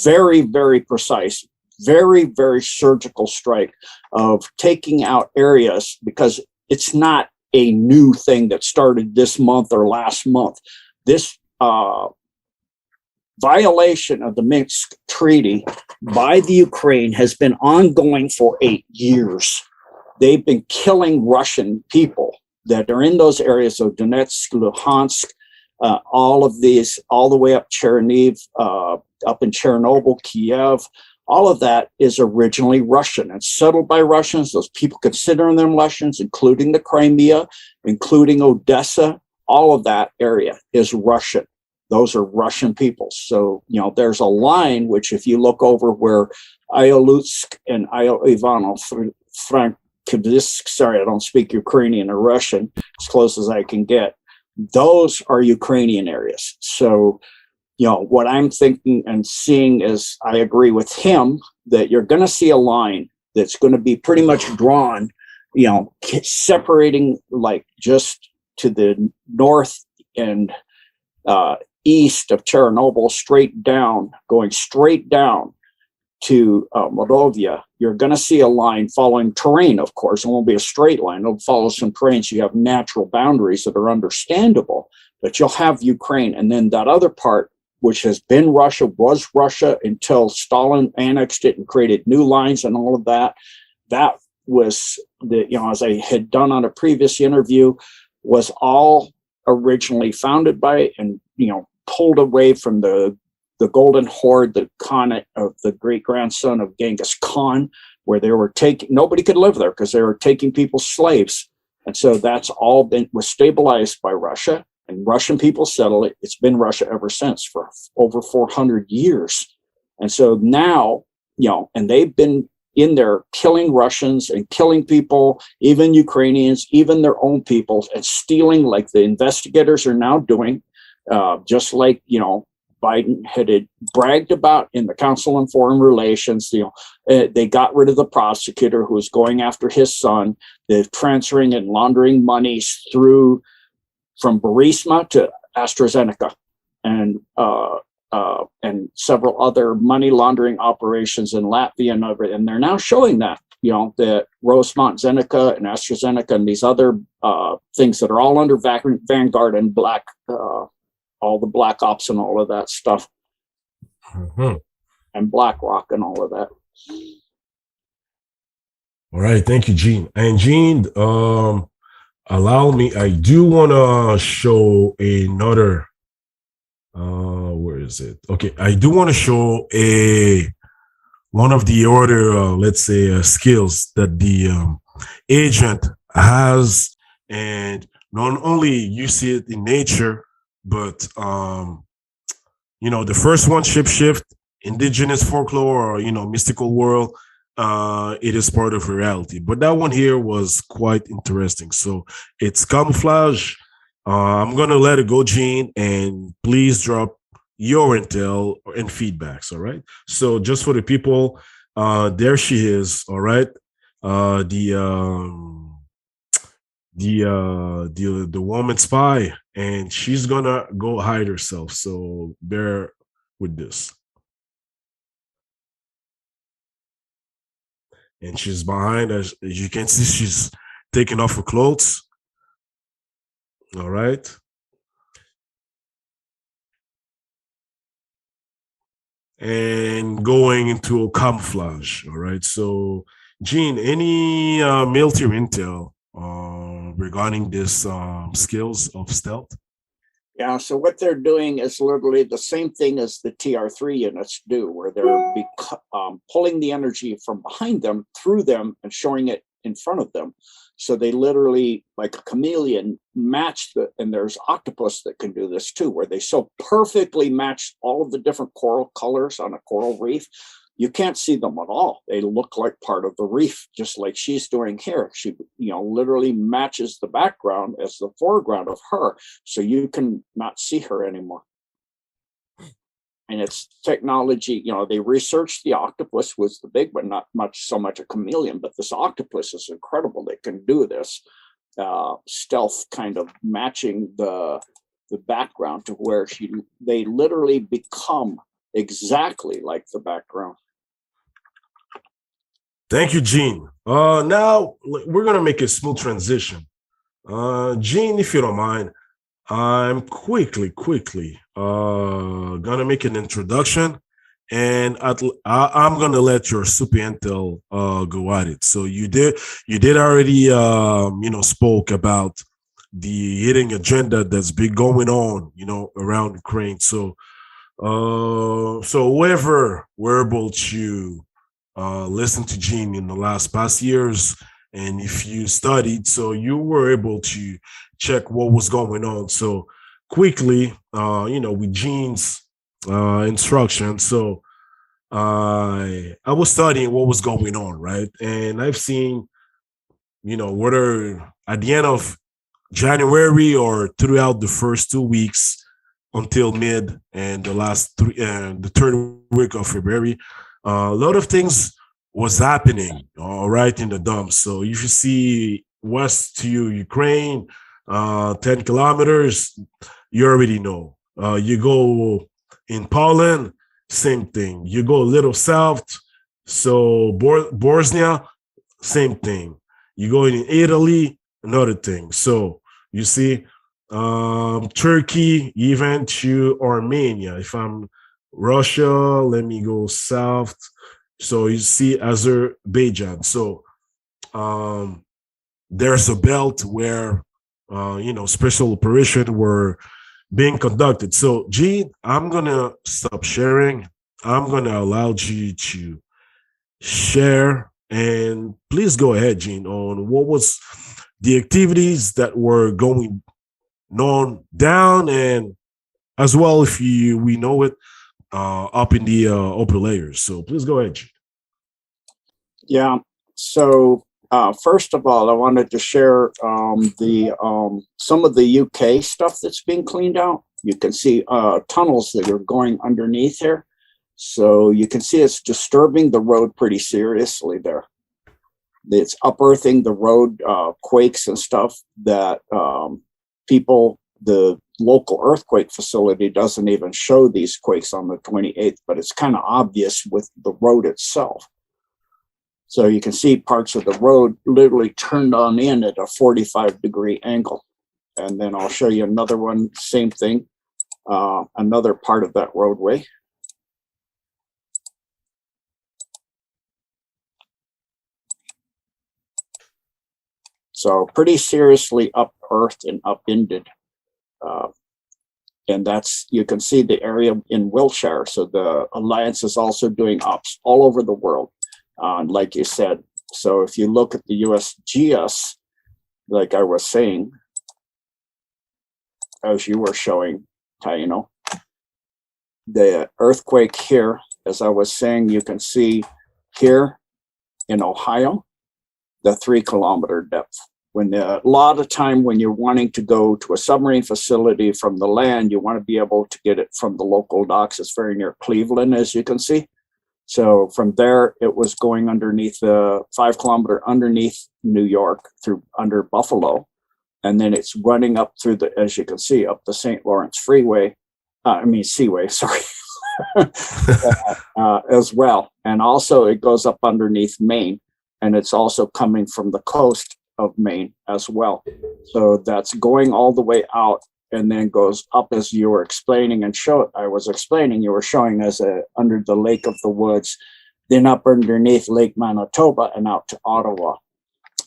Very, very precise. Very, very surgical strike of taking out areas, because it's not a new thing that started this month or last month. This violation of the Minsk Treaty by the Ukraine has been ongoing for 8 years. They've been killing Russian people that are in those areas of Donetsk, Luhansk, all of these, all the way up Chernihiv, up in Chernobyl, Kiev. All of that is originally Russian. It's settled by Russians. Those people consider them Russians, including the Crimea, including Odessa. All of that area is Russian. Those are Russian people. So, there's a line, which if you look over where Iolutsk and Ivano Frankivsk, sorry, I don't speak Ukrainian or Russian, as close as I can get, those are Ukrainian areas. So, what I'm thinking and seeing is, I agree with him that you're going to see a line that's going to be pretty much drawn, separating like just to the north and east of Chernobyl, going straight down to Moldova. You're going to see a line following terrain, of course. It won't be a straight line. It'll follow some terrain, so you have natural boundaries that are understandable. But you'll have Ukraine, and then that other part, which has been Russia, was Russia until Stalin annexed it and created new lines and all of that. That was as I had done on a previous interview, was all originally founded by and pulled away from the Golden Horde, the Khanate of the great grandson of Genghis Khan, where they were nobody could live there because they were taking people's slaves. And so that's all was stabilized by Russia. And Russian people settle it. It's been Russia ever since for over 400 years. And so now, and they've been in there killing Russians and killing people, even Ukrainians, even their own people, and stealing like the investigators are now doing, just like, Biden had bragged about in the Council on Foreign Relations. They got rid of the prosecutor who was going after his son. They're transferring and laundering monies from Burisma to AstraZeneca, and several other money laundering operations in Latvia and they're now showing that that Rosemont, Zeneca, and AstraZeneca, and these other things that are all under Vanguard and Black, all the Black Ops and all of that stuff, and BlackRock and all of that. All right, thank you, Gene. And Gene, allow me, I do want to show another, where is it? Okay, I do want to show one of the other, let's say, skills that the agent has. And not only you see it in nature, but, the first one, shapeshift, indigenous folklore, or, mystical world, it is part of reality. But that one here was quite interesting. So it's camouflage. I'm going to let it go, Gene, and please drop your intel and feedbacks. All right. So just for the people, there she is. All right. The woman spy, and she's going to go hide herself. So bear with this. And she's behind, as you can see, she's taking off her clothes. All right. And going into a camouflage. All right. So, Gene, any military intel regarding this skills of stealth? Yeah, so what they're doing is literally the same thing as the TR3 units do, where they're pulling the energy from behind them, through them, and showing it in front of them. So they literally, like a chameleon, match and there's octopus that can do this too, where they so perfectly match all of the different coral colors on a coral reef. You can't see them at all. They look like part of the reef, just like she's doing here. She, literally matches the background as the foreground of her, so you can not see her anymore. And it's technology, they researched the octopus was the big one, not so much a chameleon, but this octopus is incredible. They can do this stealth kind of matching the background to where they literally become exactly like the background. Thank you, Gene. Now we're gonna make a smooth transition. Gene, if you don't mind, I'm quickly gonna make an introduction, and I'm gonna let your super intel go at it. So you did already spoke about the hidden agenda that's been going on around Ukraine. So whoever were able to listen to Gene in the past years, and if you studied, so you were able to check what was going on. So quickly, with Gene's instructions. So I was studying what was going on, right? And I've seen, whether at the end of January or throughout the first 2 weeks until mid and the third week of February, a lot of things was happening, all right, in the dumps. So if you see west to Ukraine, 10 kilometers, you already know. You go in Poland, same thing. You go a little south, so Bosnia, same thing. You go in Italy, another thing. So you see, Turkey, even to Armenia. If I'm Russia, let me go south. So you see Azerbaijan. So there's a belt where special operations were being conducted. So Gene, I'm gonna stop sharing. I'm gonna allow you to share, and please go ahead, Gene, on what was the activities that were going on down, and as well, if we know it, up in the upper layers. So please go ahead, Gene. Yeah. So first of all, I wanted to share some of the UK stuff that's being cleaned out. You can see tunnels that are going underneath here. So you can see it's disturbing the road pretty seriously there. It's unearthing the road, quakes and stuff that the local earthquake facility doesn't even show these quakes on the 28th, but it's kind of obvious with the road itself. So you can see parts of the road literally turned on in at a 45-degree angle. And then I'll show you another one, same thing, another part of that roadway. So pretty seriously unearthed and upended. And you can see the area in Wiltshire. So the Alliance is also doing ops all over the world, like you said. So if you look at the USGS, like I was saying, as you were showing, Taino, the earthquake here, as I was saying, you can see here in Ohio, the 3-kilometer depth. A lot of time when you're wanting to go to a submarine facility from the land, you want to be able to get it from the local docks. It's very near Cleveland, as you can see. So from there, it was going underneath the 5-kilometer underneath New York through under Buffalo. And then it's running up through as you can see, up the St. Lawrence Seaway, sorry, as well. And also it goes up underneath Maine, and it's also coming from the coast of Maine as well. So that's going all the way out and then goes up, as you were explaining and you were showing as under the Lake of the Woods, then up underneath Lake Manitoba and out to Ottawa.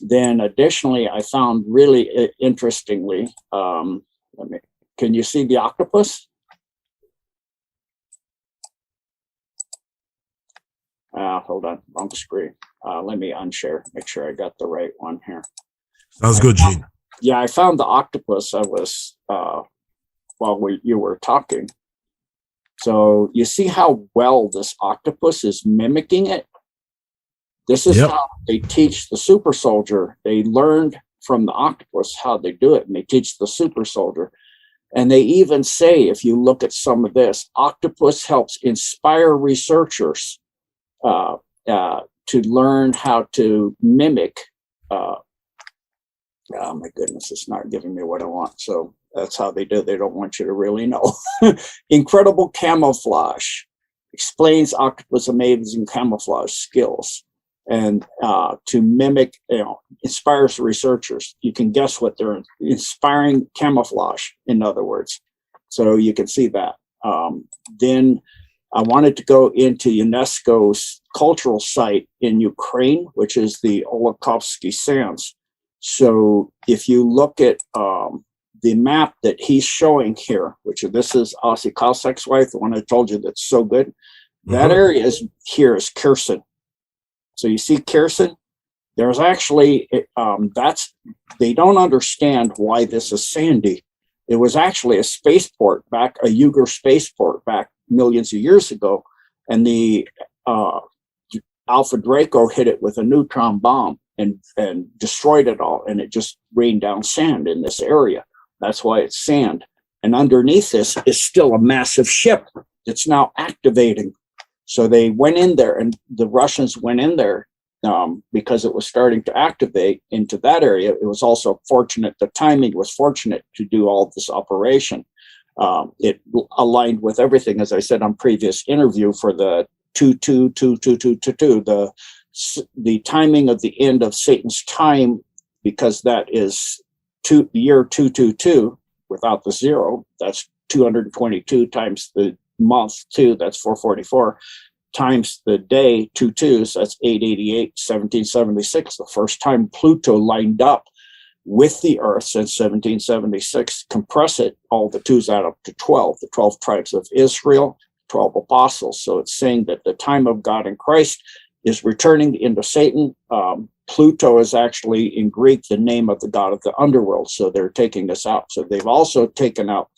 Then additionally, I found really interestingly, can you see the octopus? Hold on, wrong screen. Let me unshare, make sure I got the right one here. Sounds good, Gene. Yeah, I found the octopus. I was, while you were talking. So you see how well this octopus is mimicking it? This is how they teach the super soldier. They learned from the octopus how they do it, and they teach the super soldier. And they even say, if you look at some of this, octopus helps inspire researchers to learn how to mimic. Oh my goodness, it's not giving me what I want. So that's how they do it. They don't want you to really know. Incredible camouflage explains octopus' amazing camouflage skills. And to mimic, inspires researchers. You can guess what they're inspiring camouflage, in other words. So you can see that. Then I wanted to go into UNESCO's cultural site in Ukraine, which is the Olakovsky Sands. So if you look at the map that he's showing here, which this is Ossie Cossack's wife, the one I told you that's so good, that area here is Kherson. So you see Kherson, there's actually, they don't understand why this is sandy. It was actually a spaceport a Uyghur spaceport back millions of years ago. And the Alpha Draco hit it with a neutron bomb and destroyed it all. And it just rained down sand in this area. That's why it's sand. And underneath this is still a massive ship that's now activating. So they went in there, and the Russians went in there because it was starting to activate into that area. It was also fortunate, the timing was fortunate to do all this operation. It aligned with everything, as I said on previous interview, for the 2-2-2-2-2-2-2, the timing of the end of Satan's time, because that is the year 222 without the zero. That's 222 times the month 2, that's 444, times the day 2 2s, that's 888, 1776, the first time Pluto lined up with the Earth since 1776. Compress it, all the 2s add up to 12, the 12 tribes of Israel, 12 apostles. So it's saying that the time of God in Christ is returning into Satan. Pluto is actually in Greek the name of the god of the underworld. So they're taking this out. So they've also taken out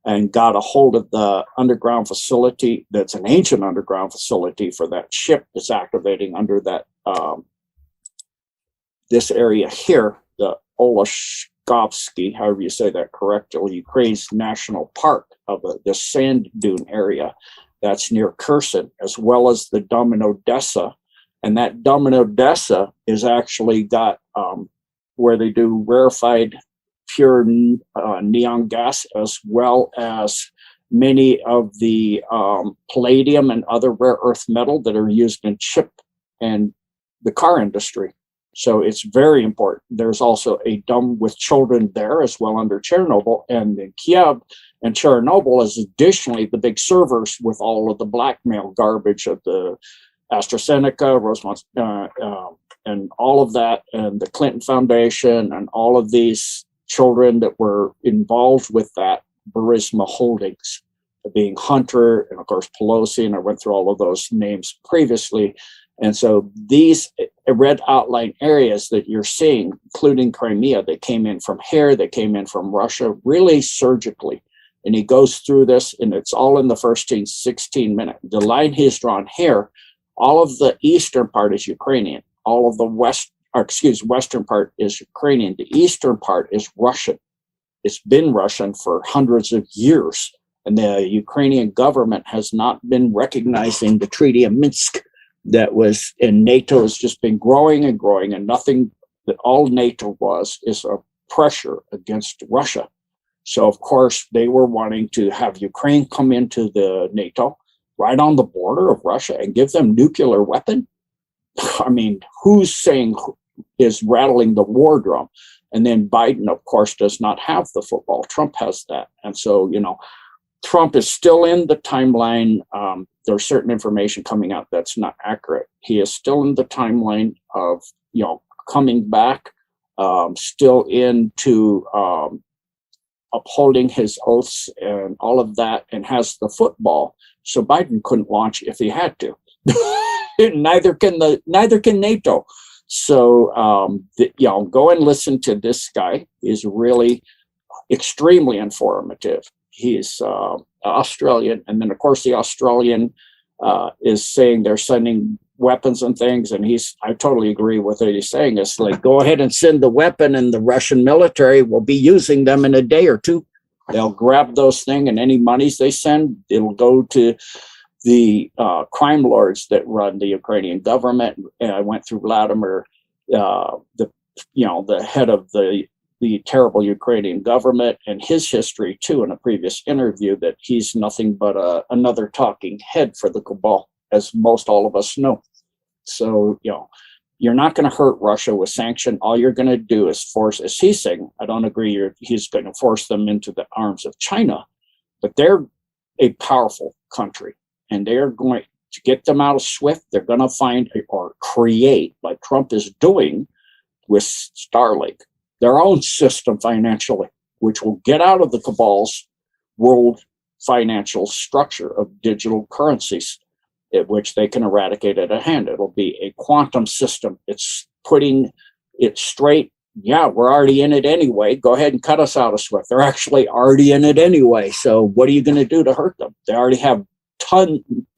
and got a hold of the underground facility that's an ancient underground facility for that ship that's activating under that this area here, the Olashkovsky, however you say that correctly, Ukraine's national park of the sand dune area that's near Kherson, as well as the Domino-Dessa. And that Domino-Dessa is actually got where they do rarefied pure neon gas, as well as many of the palladium and other rare earth metal that are used in chip and the car industry. So it's very important. There's also a dome with children there as well under Chernobyl, and in Kiev and Chernobyl is additionally the big servers with all of the blackmail garbage of the AstraZeneca, Rosemont, and all of that, and the Clinton Foundation, and all of these children that were involved with that Burisma Holdings, being Hunter and of course Pelosi, and I went through all of those names previously. And so these red outline areas that you're seeing, including Crimea, they came in from here, they came in from Russia, really surgically. And he goes through this, and it's all in the first 16 minutes. The line he's drawn here, all of the eastern part is Ukrainian, all of the western part is Ukrainian. The eastern part is Russian. It's been Russian for hundreds of years. And the Ukrainian government has not been recognizing the Treaty of Minsk that was, and NATO has just been growing and growing, and nothing that all NATO was is a pressure against Russia. So of course they were wanting to have Ukraine come into the NATO right on the border of Russia and give them nuclear weapon. I mean, who's saying is rattling the war drum? And then Biden, of course, does not have the football. Trump has that. And so, Trump is still in the timeline. There's certain information coming out that's not accurate. He is still in the timeline of, coming back still into upholding his oaths and all of that, and has the football. So Biden couldn't launch if he had to. neither can NATO. So go and listen to this guy. He's really extremely informative. He's Australian, and then of course the Australian is saying they're sending weapons and things, and I totally agree with what he's saying. It's like, go ahead and send the weapon, and the Russian military will be using them in a day or two. They'll grab those things, and any monies they send, it'll go to the crime lords that run the Ukrainian government. And I went through Vladimir, the head of the terrible Ukrainian government, and his history too, in a previous interview, that he's nothing but another talking head for the cabal, as most all of us know. So, you're not going to hurt Russia with sanction. All you're going to do is force, as he's saying, I don't agree, he's going to force them into the arms of China, but they're a powerful country, and they're going to get them out of SWIFT. They're going to find or create, like Trump is doing with Starlink, their own system financially, which will get out of the cabal's world financial structure of digital currencies, which they can eradicate at a hand. It'll be a quantum system. It's putting it straight. Yeah, we're already in it anyway. Go ahead and cut us out of SWIFT. They're actually already in it anyway. So what are you going to do to hurt them? They already have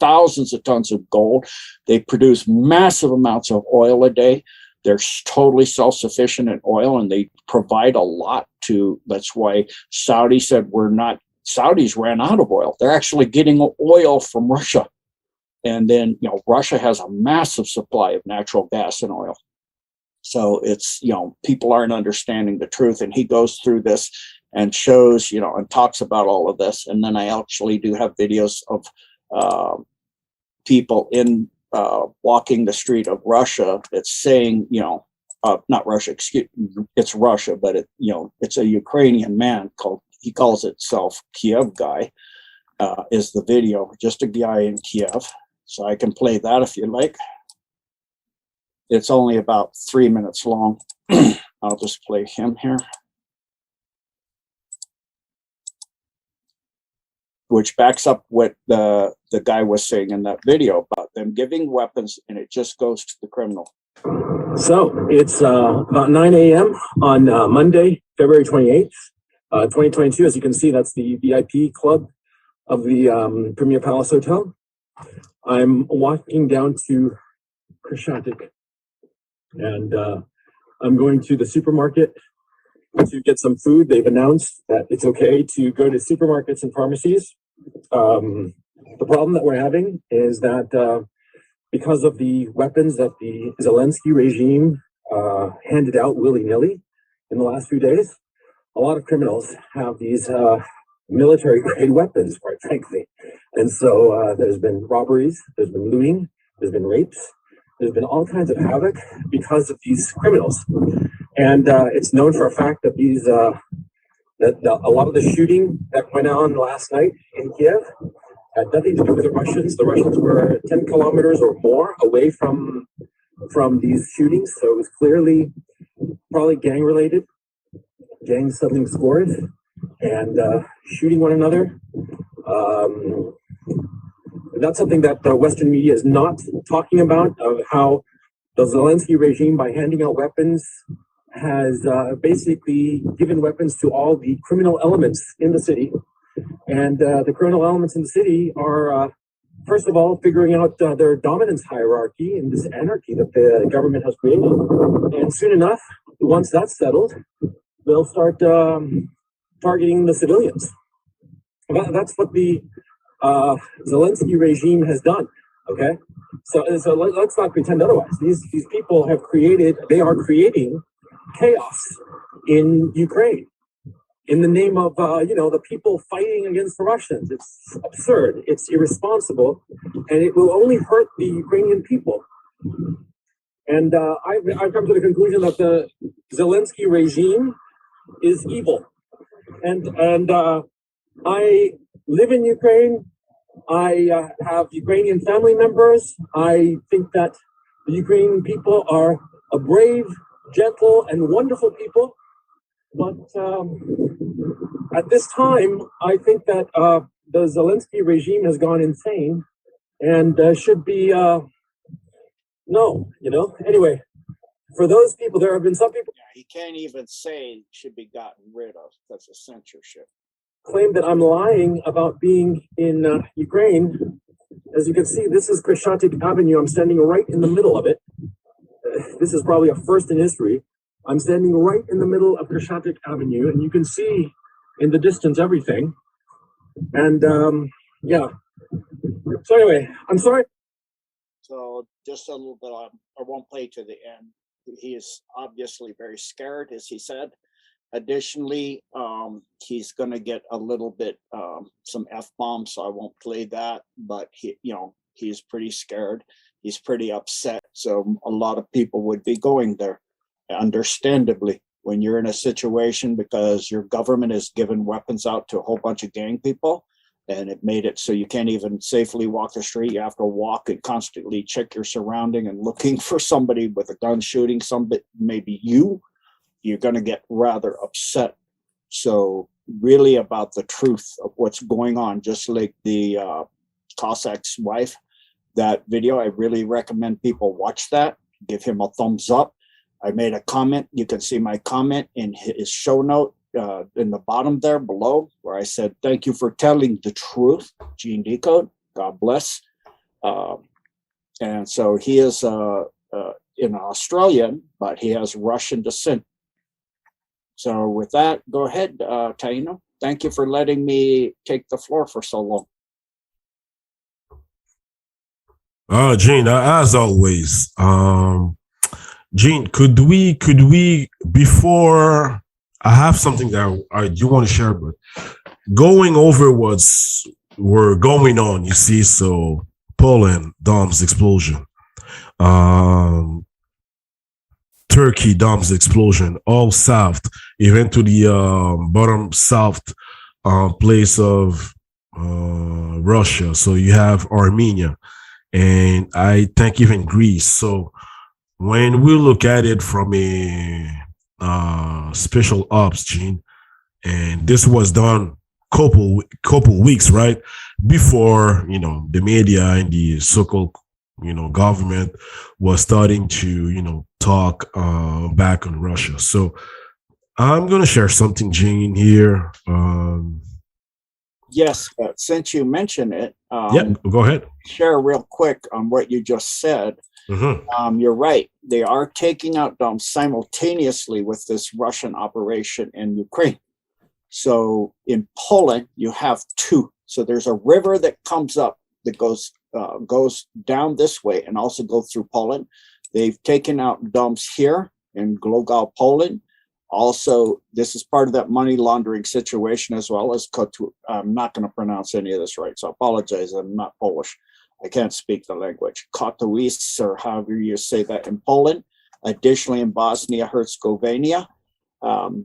thousands of tons of gold. They produce massive amounts of oil a day. They're totally self-sufficient in oil, and they provide a lot to. That's why Saudi said Saudis ran out of oil. They're actually getting oil from Russia. And then, Russia has a massive supply of natural gas and oil. So it's, people aren't understanding the truth. And he goes through this and shows, and talks about all of this. And then I actually do have videos of people in walking the street of Russia that's saying, not Russia, it's Russia, but it's a Ukrainian man he calls itself Kiev guy, is the video, just a guy in Kiev. So I can play that if you like. It's only about 3 minutes long. I'll just play him here, which backs up what the guy was saying in that video about them giving weapons, and it just goes to the criminal. So it's about 9 a.m. on Monday, February 28th, 2022. As you can see, that's the VIP club of the Premier Palace Hotel. I'm walking down to Krashatik, and I'm going to the supermarket to get some food. They've announced that it's okay to go to supermarkets and pharmacies. The problem that we're having is that because of the weapons that the Zelensky regime handed out willy-nilly in the last few days, a lot of criminals have these military-grade weapons, quite frankly. And so there's been robberies, there's been looting, there's been rapes, there's been all kinds of havoc because of these criminals. And it's known for a fact that a lot of the shooting that went on last night in Kiev had nothing to do with the Russians. The Russians were 10 kilometers or more away from these shootings, so it was clearly probably gang-related, gang settling scores, and shooting one another. That's something that the Western media is not talking about, of how the Zelensky regime, by handing out weapons, has basically given weapons to all the criminal elements in the city. And the criminal elements in the city are, first of all, figuring out their dominance hierarchy and this anarchy that the government has created. And soon enough, once that's settled, they'll start targeting the civilians. That's what the Zelensky regime has done. Okay, so let's not pretend otherwise. These people are creating chaos in Ukraine in the name of the people fighting against the Russians. It's absurd. It's irresponsible, and it will only hurt the Ukrainian people. And I've come to the conclusion that the Zelensky regime is evil. And I live in Ukraine. I have Ukrainian family members. I think that the Ukrainian people are a brave gentle and wonderful people. But at this time, I think that the Zelensky regime has gone insane and should be no, Anyway, for those people, there have been some people. Yeah, he can't even say should be gotten rid of because of censorship. Claim that I'm lying about being in Ukraine. As you can see, this is Crescentic Avenue. I'm standing right in the middle of it. This is probably a first in history. I'm standing right in the middle of Crescentic Avenue, and you can see in the distance everything. And yeah. So anyway, I'm sorry. So just a little bit, I won't play to the end. He is obviously very scared, as he said. Additionally, he's going to get a little bit some F-bombs, so I won't play that. But he's pretty scared. He's pretty upset. So a lot of people would be going there, understandably, when you're in a situation because your government has given weapons out to a whole bunch of gang people. And it made it so you can't even safely walk the street. You have to walk and constantly check your surrounding and looking for somebody with a gun shooting somebody, maybe you're going to get rather upset. So really about the truth of what's going on, just like the Cossack's wife, that video, I really recommend people watch that, give him a thumbs up. I made a comment. You can see my comment in his show note. In the bottom there below, where I said, thank you for telling the truth, Gene Decode, God bless. And so he is an Australian, but he has Russian descent. So with that, go ahead, Taino. Thank you for letting me take the floor for so long. Gene, as always, Gene, could we before I have something that I do want to share, but going over were going on, you see, so Poland, Dom's explosion, Turkey, Dom's explosion, all south, even to the bottom south place of Russia. So you have Armenia, and I think even Greece. So when we look at it from a special ops, Gene, and this was done couple weeks right before the media and the so-called government was starting to talk back on Russia. So I'm gonna share something, Gene, here. Yes, but since you mentioned it, yeah, go ahead. Share real quick on what you just said. Mm-hmm. You're right. They are taking out Dom simultaneously with this Russian operation in Ukraine. So in Poland, you have two. So there's a river that comes up that goes down this way and also goes through Poland. They've taken out dumps here in Glogau, Poland. Also, this is part of that money laundering situation as well as I'm not going to pronounce any of this right, so I apologize. I'm not Polish. I can't speak the language. Katowice, or however you say that, in Poland. Additionally, in Bosnia-Herzegovina,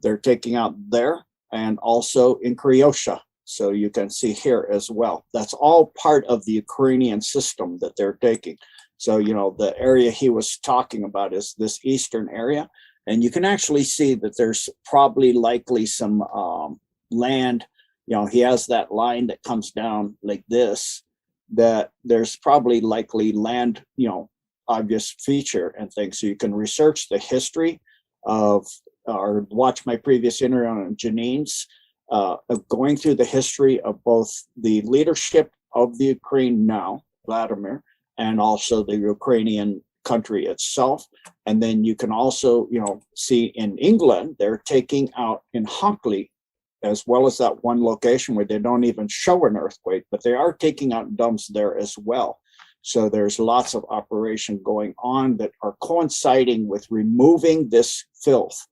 they're taking out there, and also in Croatia. So you can see here as well. That's all part of the Ukrainian system that they're taking. So, the area he was talking about is this eastern area. And you can actually see that there's probably likely some land. He has that line that comes down like this, that there's probably likely land, obvious feature and things. So you can research the history of, or watch my previous interview on Janine's, of going through the history of both the leadership of the Ukraine now, Vladimir, and also the Ukrainian country itself. And then you can also, see in England, they're taking out in Hockley, as well as that one location where they don't even show an earthquake, but they are taking out dumps there as well. So there's lots of operation going on that are coinciding with removing this filth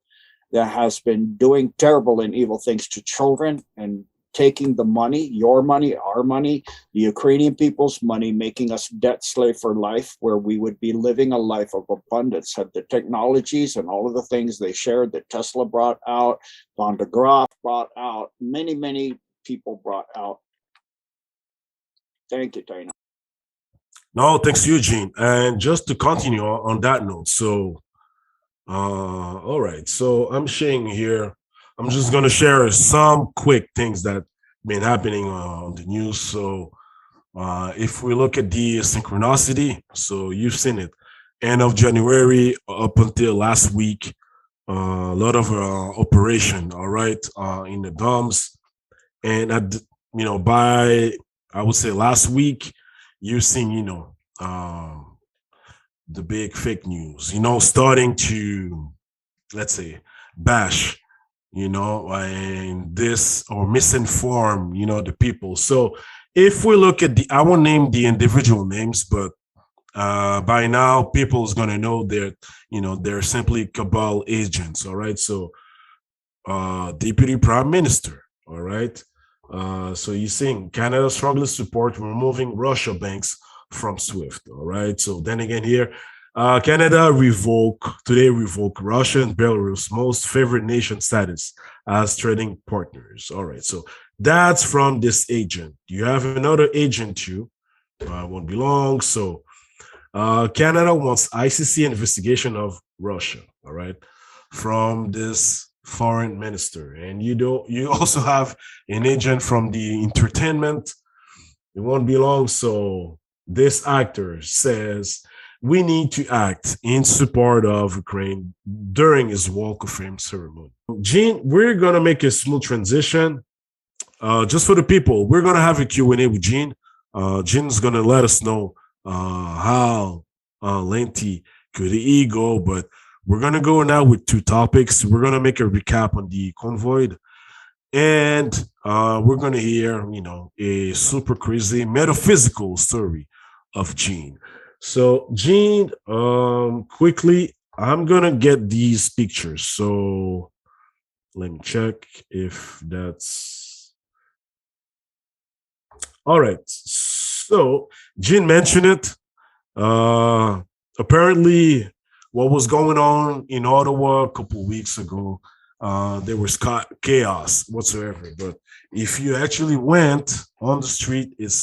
that has been doing terrible and evil things to children and taking the money, your money, our money, the Ukrainian people's money, making us debt slave for life, where we would be living a life of abundance, had the technologies and all of the things they shared that Tesla brought out, Van de Graaff brought out, many, many people brought out. Thank you, Taino. No, thanks, Eugene. And just to continue on that note, so, Gene, I have something that I do want to share, but going over what's were going on, you see, so Poland, Dom's explosion, All right, so I'm sharing here. I'm just gonna share some quick things that been happening on the news. So if we look at the synchronicity, so you've seen it, end of January up until last week, a lot of operation, all right, in the DOMs, and by I would say last week, you've seen the big fake news, starting to, let's say, bash, and this or misinform, the people. So if we look at I won't name the individual names, but by now people's gonna know that, they're simply cabal agents. All right. So Deputy Prime Minister. All right. So you're seeing Canada strongly support removing Russia banks from SWIFT. All right. So then again here, Canada revoke Russia and Belarus most favored nation status as trading partners. All right. So that's from this agent. You have another agent too. Won't be long. So Canada wants ICC investigation of Russia. All right. From this foreign minister. And you also have an agent from the entertainment. It won't be long. So this actor says we need to act in support of Ukraine during his Walk of Fame ceremony. Gene, we're going to make a smooth transition. Just for the people, we're going to have a Q&A with Gene. Gene's going to let us know how lengthy could he go, but we're going to go now with two topics. We're going to make a recap on the Convoy, and we're going to hear, a super crazy metaphysical story of Gene. So Gene, quickly, I'm going to get these pictures. So let me check if that's all right. So Gene mentioned it. Apparently, what was going on in Ottawa a couple of weeks ago, there was chaos whatsoever. But if you actually went on the street, it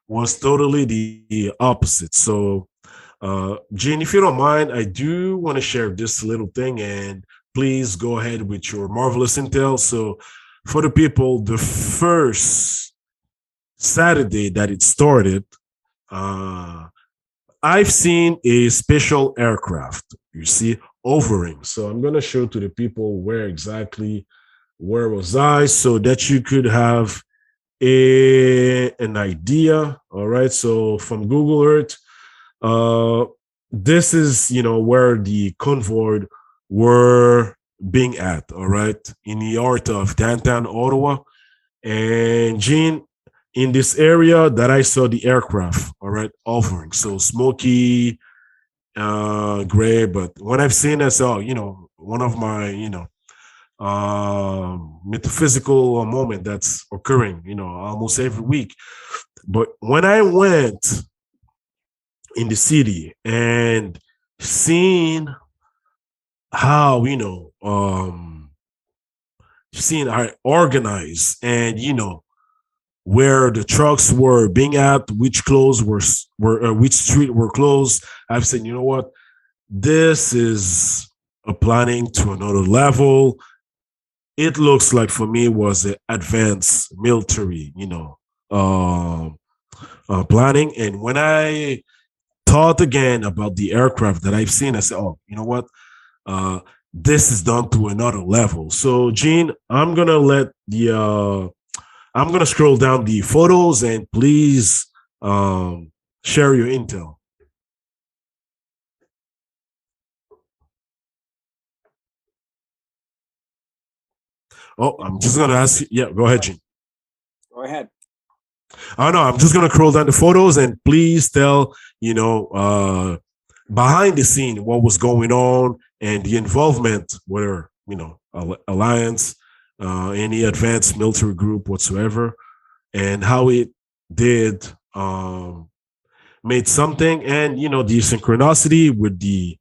was totally the opposite. So, Gene, if you don't mind, I do want to share this little thing, and please go ahead with your marvelous intel. So, for the people, the first Saturday that it started, I've seen a special aircraft, you see, hovering. So I'm going to show to the people where was I, so that you could have an idea. All right. So from Google Earth, this is, where the convoy were being at. All right. In the heart of downtown Ottawa. And Gene, in this area that I saw the aircraft, all right, hovering. So smoky, gray. But when I've seen it, so, one of my, metaphysical moment that's occurring, almost every week. But when I went in the city and seeing how, seeing how organized and, where the trucks were being at, which clothes were which street were closed. I've said, you know what, this is a planning to another level. It looks like for me was an advanced military, planning. And when I thought again about the aircraft that I've seen, I said, oh, you know what, this is done to another level. So, Gene, I'm gonna scroll down the photos, and please share your intel. Oh, I'm just going to ask you. Yeah, go ahead, Gene. Go ahead. Oh, no, I'm just going to scroll down the photos, and please tell, behind the scene, what was going on and the involvement, whether, alliance, any advanced military group whatsoever, and how it did made something, and the synchronicity with the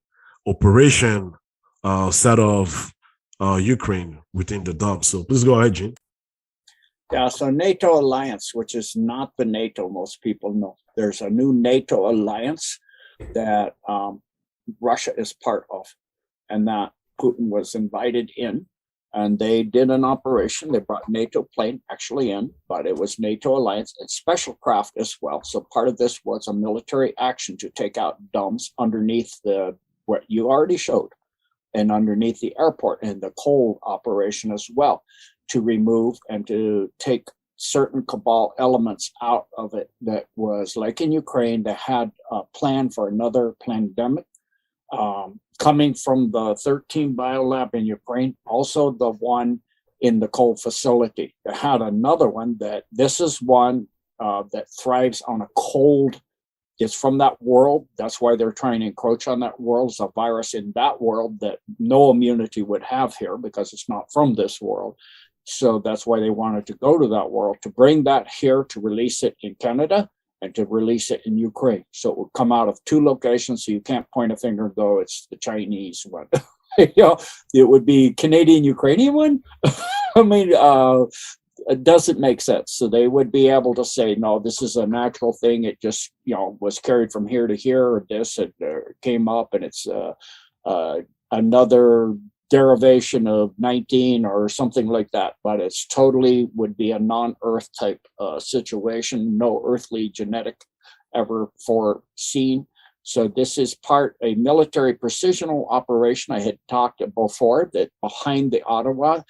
operation set of Ukraine within the dump. So please go ahead, Gene. Yeah, so NATO alliance, which is not the NATO most people know. There's a new NATO alliance that Russia is part of, and that Putin was invited in, and they did an operation. They brought NATO plane actually in, but it was NATO alliance and special craft as well. So part of this was a military action to take out domes underneath what you already showed, and underneath the airport, and the cold operation as well, to remove and to take certain cabal elements out of it. That was like in Ukraine, they had a plan for another pandemic coming from the 13 biolab in Ukraine, also the one in the cold facility. They had another one that this is one that thrives on a cold. It's from that world. That's why they're trying to encroach on that world. It's a virus in that world that no immunity would have here because it's not from this world. So that's why they wanted to go to that world, to bring that here, to release it in Canada and to release it in Ukraine. So it would come out of two locations. So you can't point a finger and go, it's the Chinese one. You know, it would be Canadian Ukrainian one. I mean, it doesn't make sense. So they would be able to say, no, this is a natural thing. It just, you know, was carried from here to here, or this, it came up, and it's another derivation of 19 or something like that. But it's totally would be a non-Earth type situation, no earthly genetic ever foreseen. So this is a military precisional operation. I had talked before that behind the Ottawa,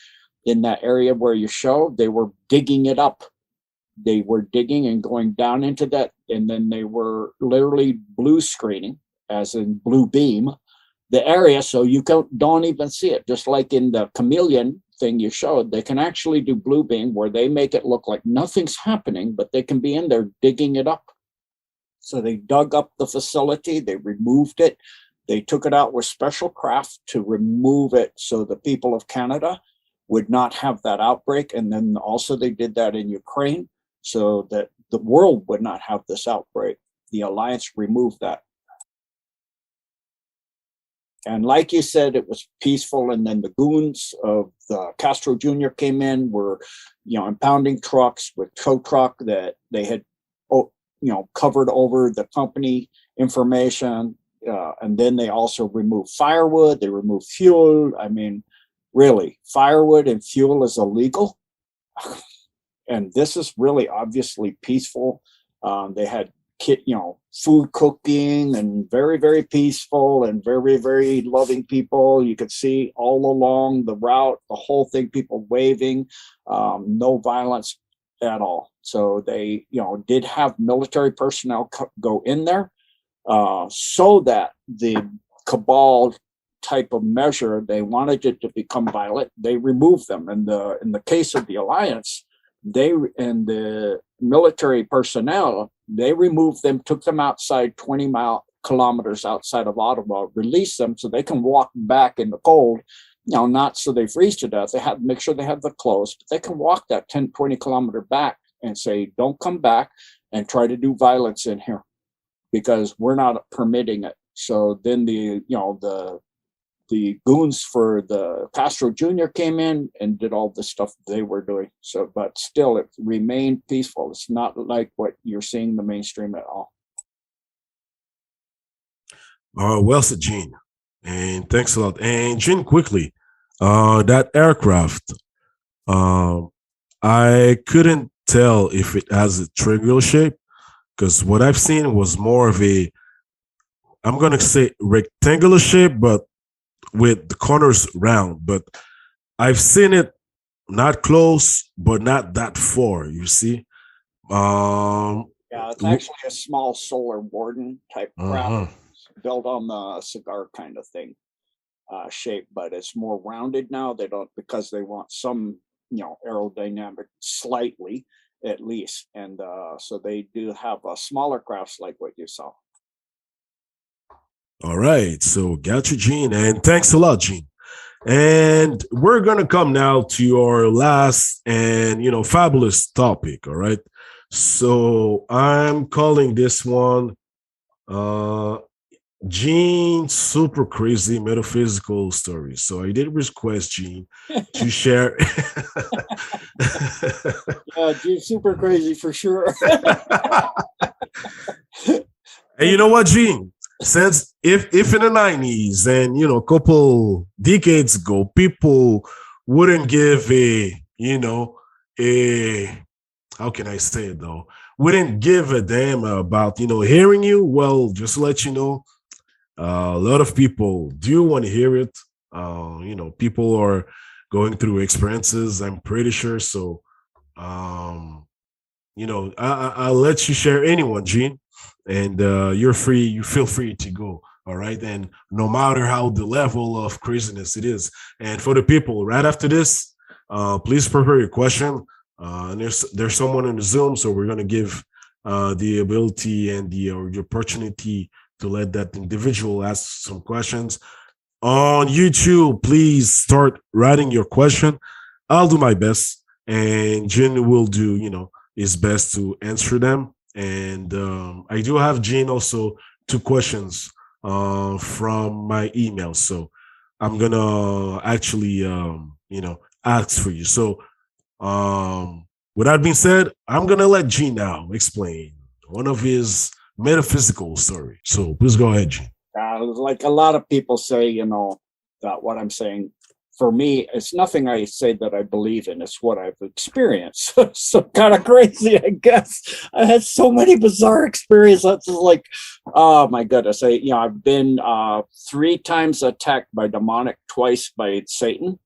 in that area where you show, they were digging it up. They were digging and going down into that, and then they were literally blue screening, as in blue beam, the area, so you don't even see it. Just like in the chameleon thing you showed, they can actually do blue beam where they make it look like nothing's happening, but they can be in there digging it up. So they dug up the facility, they removed it, they took it out with special craft to remove it so the people of Canada would not have that outbreak. And then also they did that in Ukraine so that the world would not have this outbreak. The alliance removed that. And like you said, it was peaceful. And then the goons of the Castro Jr. came in, were, you know, impounding trucks with tow truck that they had, covered over the company information. And then they also removed firewood. They removed fuel. I mean, really, firewood and fuel is illegal. And this is really obviously peaceful. They had food cooking, and very, very peaceful and very, very loving people. You could see all along the route, the whole thing, people waving, no violence at all. So they, did have military personnel go in there so that the cabal type of measure, they wanted it to become violent. They removed them. And in the case of the alliance, they and the military personnel, they removed them, took them outside 20 kilometers outside of Ottawa, released them so they can walk back in the cold, not so they freeze to death. They have to make sure they have the clothes, but they can walk that 10, 20 kilometer back and say, don't come back and try to do violence in here because we're not permitting it. So then the goons for the Castro Jr. came in and did all the stuff they were doing. So, but still, it remained peaceful. It's not like what you're seeing in the mainstream at all. Well said, Gene. And thanks a lot. And Gene, quickly, that aircraft, I couldn't tell if it has a triangular shape, because what I've seen was more of I'm going to say rectangular shape, but with the corners round. But I've seen it not close, but not that far, you see. Yeah, it's actually a small solar warden type craft built on the cigar kind of thing shape, but it's more rounded now. They don't, because they want some, aerodynamic slightly at least. And so they do have smaller crafts like what you saw. All right, so got you, Gene, and thanks a lot, Gene. And we're gonna come now to our last and fabulous topic. All right, so I'm calling this one Gene Super Crazy Metaphysical Stories. So I did request Gene to share. Yeah, Gene Super Crazy for sure. And you know what, Gene? since if in the 90s and a couple decades ago, people wouldn't give a how can I say it though? Wouldn't give a damn about hearing you. Well, just to let you know, a lot of people do want to hear it. People are going through experiences, I'm pretty sure. So I'll let you share anyone, Gene, and you're free. You feel free to go. All right, and no matter how the level of craziness it is, and for the people right after this, please prepare your question. And there's someone in the Zoom, so we're gonna give the ability and the opportunity to let that individual ask some questions. On YouTube, please start writing your question. I'll do my best, and Gene will do his best to answer them. And I do have Gene also 2 questions from my email. So I'm gonna actually ask for you. So with that being said, I'm gonna let Gene now explain one of his metaphysical stories. So please go ahead, Gene. Like a lot of people say, that what I'm saying, for me, it's nothing I say that I believe in. It's what I've experienced. So kind of crazy, I guess. I had so many bizarre experiences. Like, oh my goodness. I've been 3 times attacked by demonic, twice by Satan,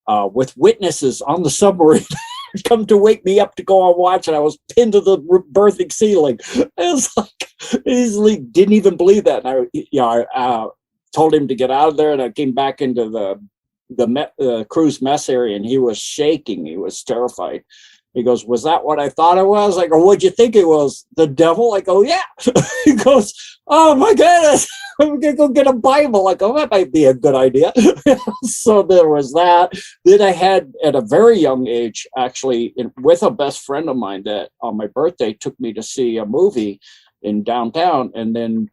with witnesses on the submarine. Come to wake me up to go on watch, and I was pinned to the berthing ceiling. I was like, easily didn't even believe that. And I told him to get out of there, and I came back into the cruise mess area, and he was shaking. He was terrified. He goes, "Was that what I thought it was?" I go, "What'd you think it was? The devil?" I go, "Yeah." He goes, "Oh my goodness, I'm gonna go get a Bible." I go, "That might be a good idea." So there was that. Then I had, at a very young age, actually, with a best friend of mine, that on my birthday took me to see a movie in downtown, and then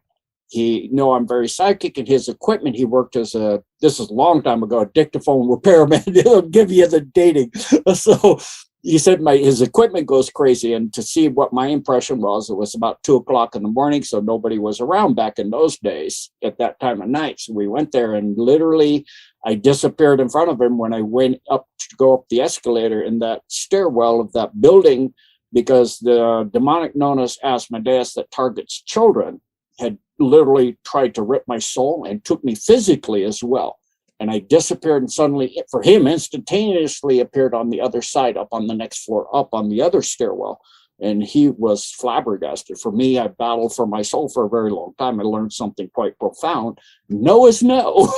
I'm very psychic, and his equipment, he worked as this is a long time ago, a dictaphone repairman. He'll give you the dating. So he said his equipment goes crazy, and to see what my impression was, it was about 2:00 in the morning, so nobody was around back in those days at that time of night. So we went there, and literally I disappeared in front of him when I went up to go up the escalator in that stairwell of that building, because the demonic known as Asmodeus that targets children had literally tried to rip my soul and took me physically as well. And I disappeared, and suddenly, for him, instantaneously appeared on the other side, up on the next floor, up on the other stairwell. And he was flabbergasted. For me, I battled for my soul for a very long time. I learned something quite profound. No is no.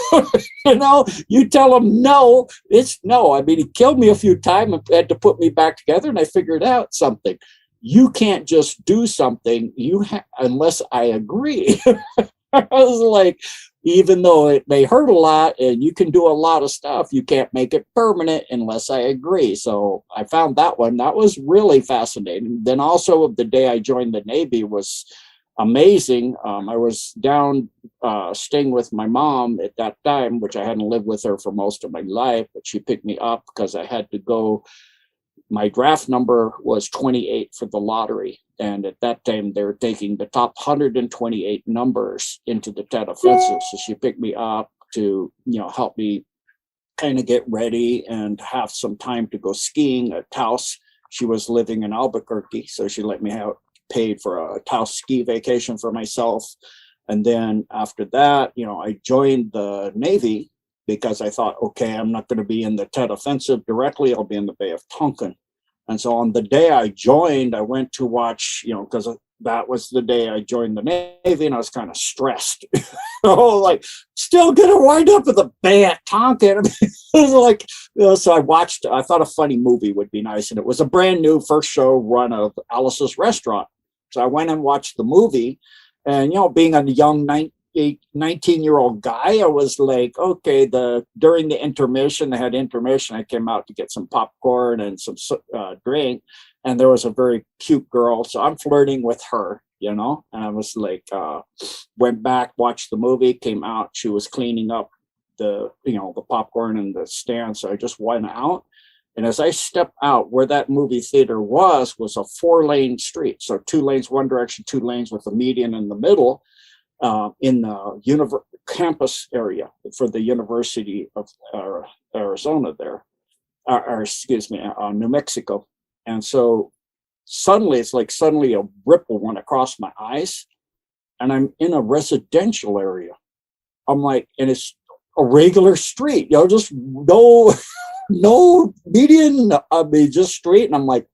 You tell him no, it's no. I mean, he killed me a few times and had to put me back together, and I figured out something. You can't just do something unless I agree. I was like, even though it may hurt a lot and you can do a lot of stuff, you can't make it permanent unless I agree. So I found that one. That was really fascinating. Then also, the day I joined the Navy was amazing. I was down staying with my mom at that time, which I hadn't lived with her for most of my life, but she picked me up because I had to go. My draft number was 28 for the lottery. And at that time, they were taking the top 128 numbers into the Tet Offensive. So she picked me up to, help me kind of get ready and have some time to go skiing at Taos. She was living in Albuquerque, so she let me have paid for a Taos ski vacation for myself. And then after that, I joined the Navy because I thought, okay, I'm not going to be in the Tet Offensive directly. I'll be in the Bay of Tonkin. And so on the day I joined, I went to watch, because that was the day I joined the Navy, and I was kind of stressed. Like, still going to wind up in the Bay of Tonkin. It was like, so I thought a funny movie would be nice. And it was a brand new first show run of Alice's Restaurant. So I went and watched the movie, and, being a young 19-year-old guy, I was like, okay, during the intermission, they had intermission. I came out to get some popcorn and some drink, and there was a very cute girl. So I'm flirting with her, and I was like, went back, watched the movie, came out. She was cleaning up the popcorn in the stand. So I just went out. And as I stepped out, where that movie theater was a 4-lane street. So 2 lanes, one direction, 2 lanes with a median in the middle. in the campus area for the University of Arizona there, or excuse me, New Mexico. And so suddenly, it's like suddenly a ripple went across my eyes, and I'm in a residential area. I'm like, and it's a regular street, just no median, I mean, just street. And I'm like,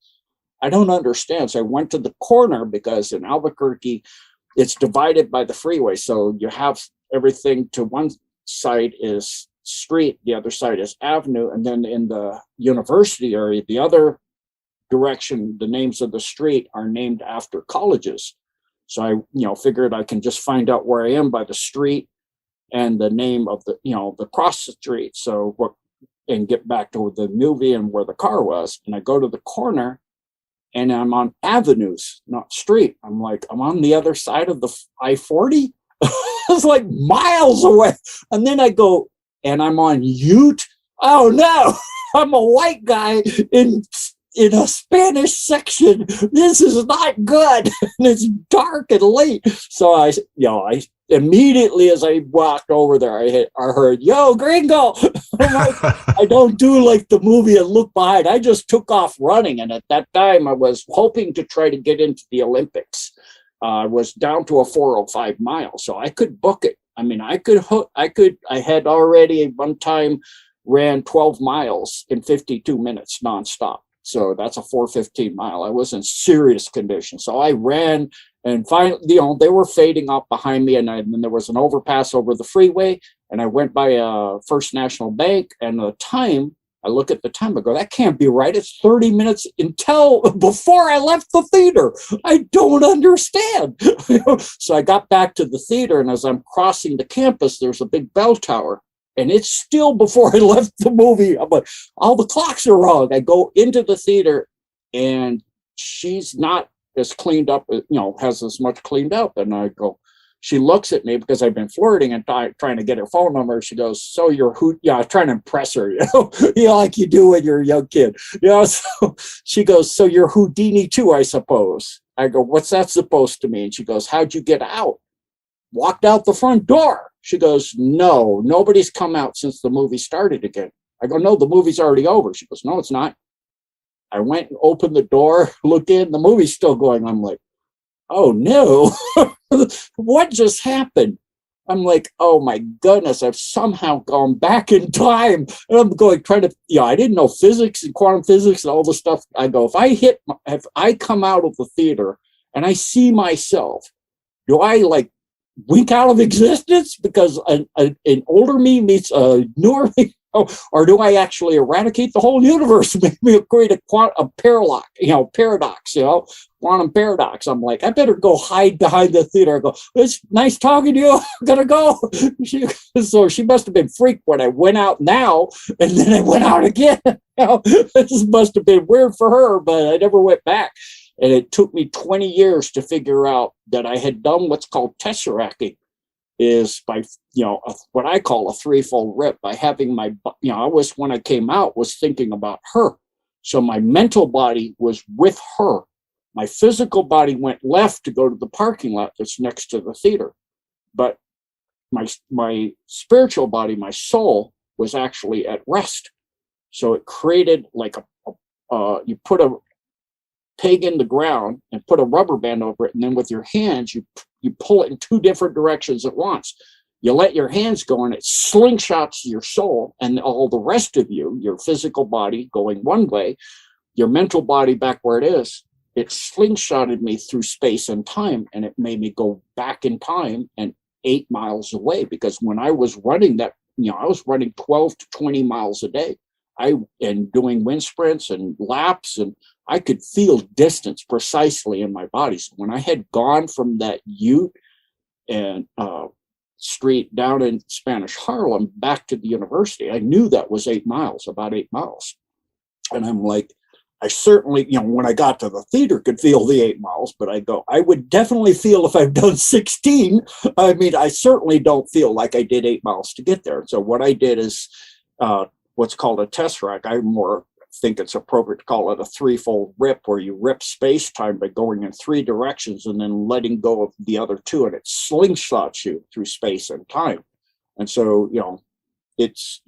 I don't understand. So I went to the corner, because in Albuquerque, it's divided by the freeway. So you have everything to one side is street, the other side is avenue. And then in the university area, the other direction, the names of the street are named after colleges. So I, figured I can just find out where I am by the street and the name of the, the cross the street. So and get back to the movie and where the car was. And I go to the corner, and I'm on avenues, not street. I'm like, I'm on the other side of the I-40. It's like miles away. And then I go, and I'm on Ute. Oh no, I'm a white guy in a Spanish section. This is not good. And it's dark and late. So I immediately, as I walked over there, I heard, "Yo, gringo." I'm like, I don't do like the movie and look behind. I just took off running. And at that time, I was hoping to try to get into the Olympics. I was down to a 405 miles, so I could book it. I mean, I had already at one time ran 12 miles in 52 minutes nonstop. So that's a 415 mile. I was in serious condition. So I ran, and finally, they were fading off behind me. And then there was an overpass over the freeway, and I went by First National Bank, and the time, I look at the time, I go, that can't be right. It's 30 minutes before I left the theater. I don't understand. So I got back to the theater, and as I'm crossing the campus, there's a big bell tower. And it's still before I left the movie. I'm like, all the clocks are wrong. I go into the theater, and she's not as cleaned up, has as much cleaned up. And I go, she looks at me, because I've been flirting and trying to get her phone number. She goes, "So you're who?" Yeah, I'm trying to impress her, like you do when you're a young kid. So she goes, "So you're Houdini too, I suppose." I go, "What's that supposed to mean?" She goes, "How'd you get out?" "Walked out the front door." She goes, "No, nobody's come out since the movie started again." I go, "No, the movie's already over." She goes, "No, it's not." I went and opened the door, looked in, the movie's still going. I'm like, oh no, what just happened? I'm like, oh my goodness, I've somehow gone back in time. And I'm going, trying to, I didn't know physics and quantum physics and all the stuff. I go, if I come out of the theater and I see myself, do I like wink out of existence because an older me meets a newer me? Or do I actually eradicate the whole universe, maybe create a paradox, quantum paradox? I'm like, I better go hide behind the theater. I go, "It's nice talking to you. I'm gonna go." So she must have been freaked when I went out now, and then I went out again. This must have been weird for her, but I never went back. And it took me 20 years to figure out that I had done what's called tesseracting, is by, what I call a threefold rip, by having my, when I came out, was thinking about her. So my mental body was with her. My physical body went left to go to the parking lot that's next to the theater. But my spiritual body, my soul, was actually at rest. So it created like you put a peg in the ground and put a rubber band over it, and then with your hands you pull it in two different directions at once. You let your hands go, and it slingshots your soul, and all the rest of you, your physical body going one way, your mental body back where it is. It slingshotted me through space and time, and it made me go back in time and 8 miles away, because when I was running that, I was running 12 to 20 miles a day. And doing wind sprints and laps, and I could feel distance precisely in my body. So when I had gone from that Ute and street down in Spanish Harlem back to the university, I knew that was 8 miles, about 8 miles. And I'm like, I certainly, when I got to the theater, could feel the 8 miles, but I would definitely feel if I've done 16. I mean, I certainly don't feel like I did 8 miles to get there. So what I did is, what's called a tesseract. I more think it's appropriate to call it a threefold rip, where you rip space-time by going in three directions and then letting go of the other two, and it slingshots you through space and time. And so, it's,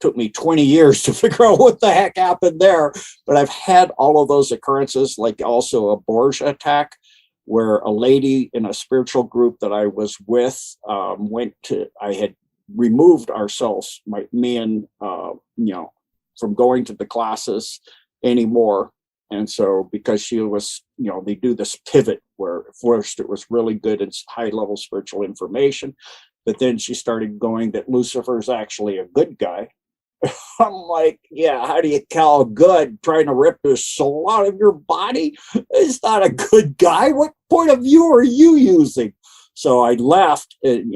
took me 20 years to figure out what the heck happened there. But I've had all of those occurrences, like also a Borgia attack, where a lady in a spiritual group that I was with I had removed ourselves, me and, from going to the classes anymore. And so because she was, they do this pivot where first it was really good and high level spiritual information, but then she started going that Lucifer is actually a good guy. I'm like, yeah, how do you call good? Trying to rip the soul out of your body? It's not a good guy. What point of view are you using? So I left, and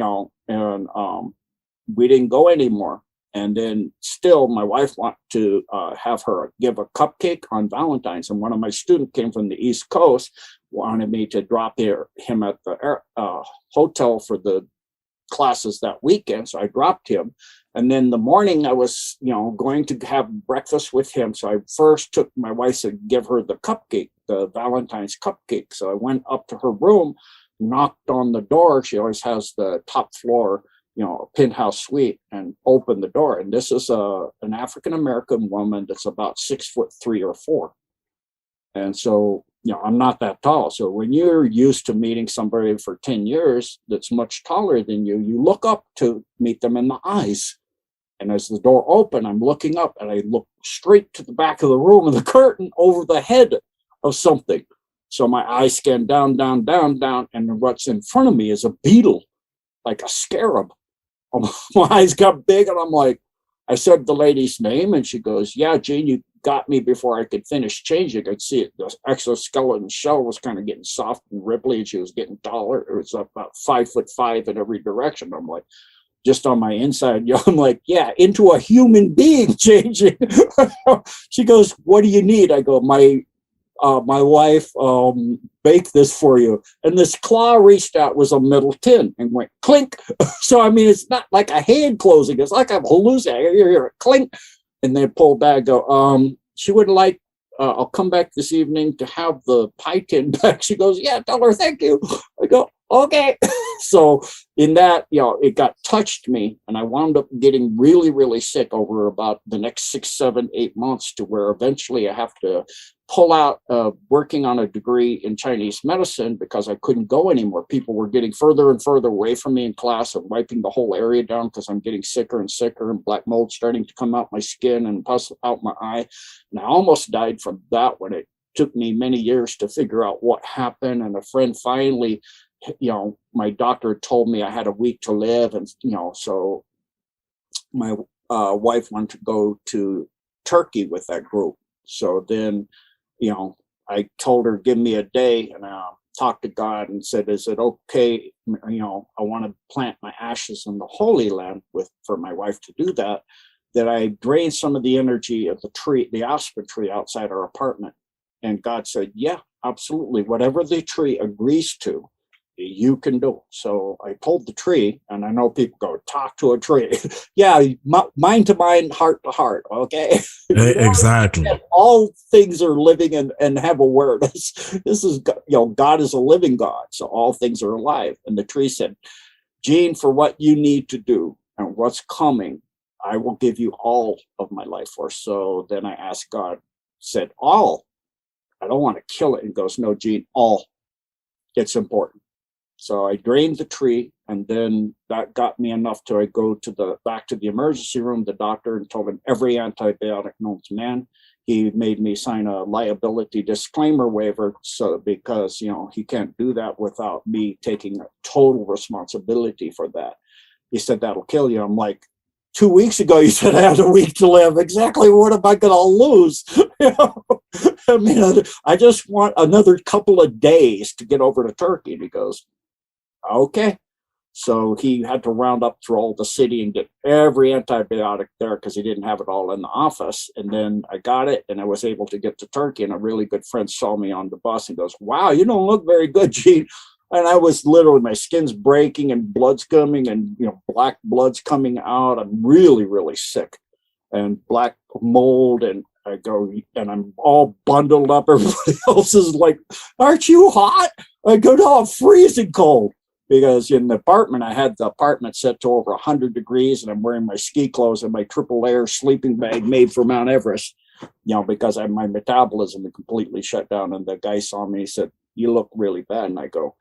we didn't go anymore. And then still my wife wanted to have her give a cupcake on Valentine's. And one of my students came from the East Coast, wanted me to drop him at the hotel for the classes that weekend. So I dropped him. And then the morning I was, going to have breakfast with him. So I first took my wife to give her the cupcake, the Valentine's cupcake. So I went up to her room, knocked on the door. She always has the top floor, a penthouse suite, and opened the door. And this is an African-American woman that's about 6'3" or 4. And so, I'm not that tall. So when you're used to meeting somebody for 10 years that's much taller than you, you look up to meet them in the eyes. And as the door opened, I'm looking up, and I look straight to the back of the room, and the curtain over the head of something. So my eyes scan down, down, down, down. And what's in front of me is a beetle, like a scarab. My eyes got big, and I'm like, I said the lady's name, and she goes, yeah, Gene, you got me before I could finish changing. I could see it. The exoskeleton shell was kind of getting soft and ripply, and she was getting taller. It was about 5'5" in every direction. I'm like, just on my inside, I'm like, yeah, into a human being changing. She goes, what do you need? I go, my wife baked this for you. And this claw reached out, was a metal tin, and went clink. So, I mean, it's not like a hand closing. It's like I'm hallucinating. I hear a clink. And they pull back, go, she would like, I'll come back this evening to have the pie tin back. She goes, yeah, tell her thank you. I go, okay. So in that, it got touched me, and I wound up getting really, really sick over about the next 6, 7, 8 months, to where eventually I have to pull out working on a degree in Chinese medicine because I couldn't go anymore. People were getting further and further away from me in class, and wiping the whole area down because I'm getting sicker and sicker, and black mold starting to come out my skin and pus out my eye. And I almost died from that one. It took me many years to figure out what happened. And a friend finally, my doctor told me I had a week to live. And, so my wife wanted to go to Turkey with that group. So then, I told her, give me a day, and talked to God and said, is it okay? I want to plant my ashes in the Holy Land for my wife to do that I drain some of the energy of the tree, the aspen tree outside our apartment. And God said, yeah, absolutely. Whatever the tree agrees to, you can do. So I told the tree, and I know people go, talk to a tree. Yeah, mind to mind, heart to heart. Okay. Exactly. All things are living and have awareness. This is, God is a living God. So all things are alive. And the tree said, Gene, for what you need to do and what's coming, I will give you all of my life force. So then I asked God, said, all. I don't want to kill it. And goes, no, Gene, all. It's important. So I drained the tree, and then that got me enough to I go to back to the emergency room, the doctor, and told him every antibiotic known to man. He made me sign a liability disclaimer waiver, so because he can't do that without me taking total responsibility for that. He said that'll kill you. I'm like, 2 weeks ago you said I had a week to live. Exactly what am I going to lose? I mean, I just want another couple of days to get over to Turkey. And he goes, okay. So he had to round up through all the city and get every antibiotic there because he didn't have it all in the office. And then I got it, and I was able to get to Turkey. And a really good friend saw me on the bus and goes, wow, you don't look very good, Gene. And I was literally, my skin's breaking and blood's coming, and black blood's coming out. I'm really, really sick, and black mold. And I go, and I'm all bundled up. Everybody else is like, aren't you hot? I go, no, I'm freezing cold. Because in the apartment, I had the apartment set to over 100 degrees, and I'm wearing my ski clothes and my triple layer sleeping bag made for Mount Everest, because my metabolism had completely shut down. And the guy saw me, he said, you look really bad. And I go,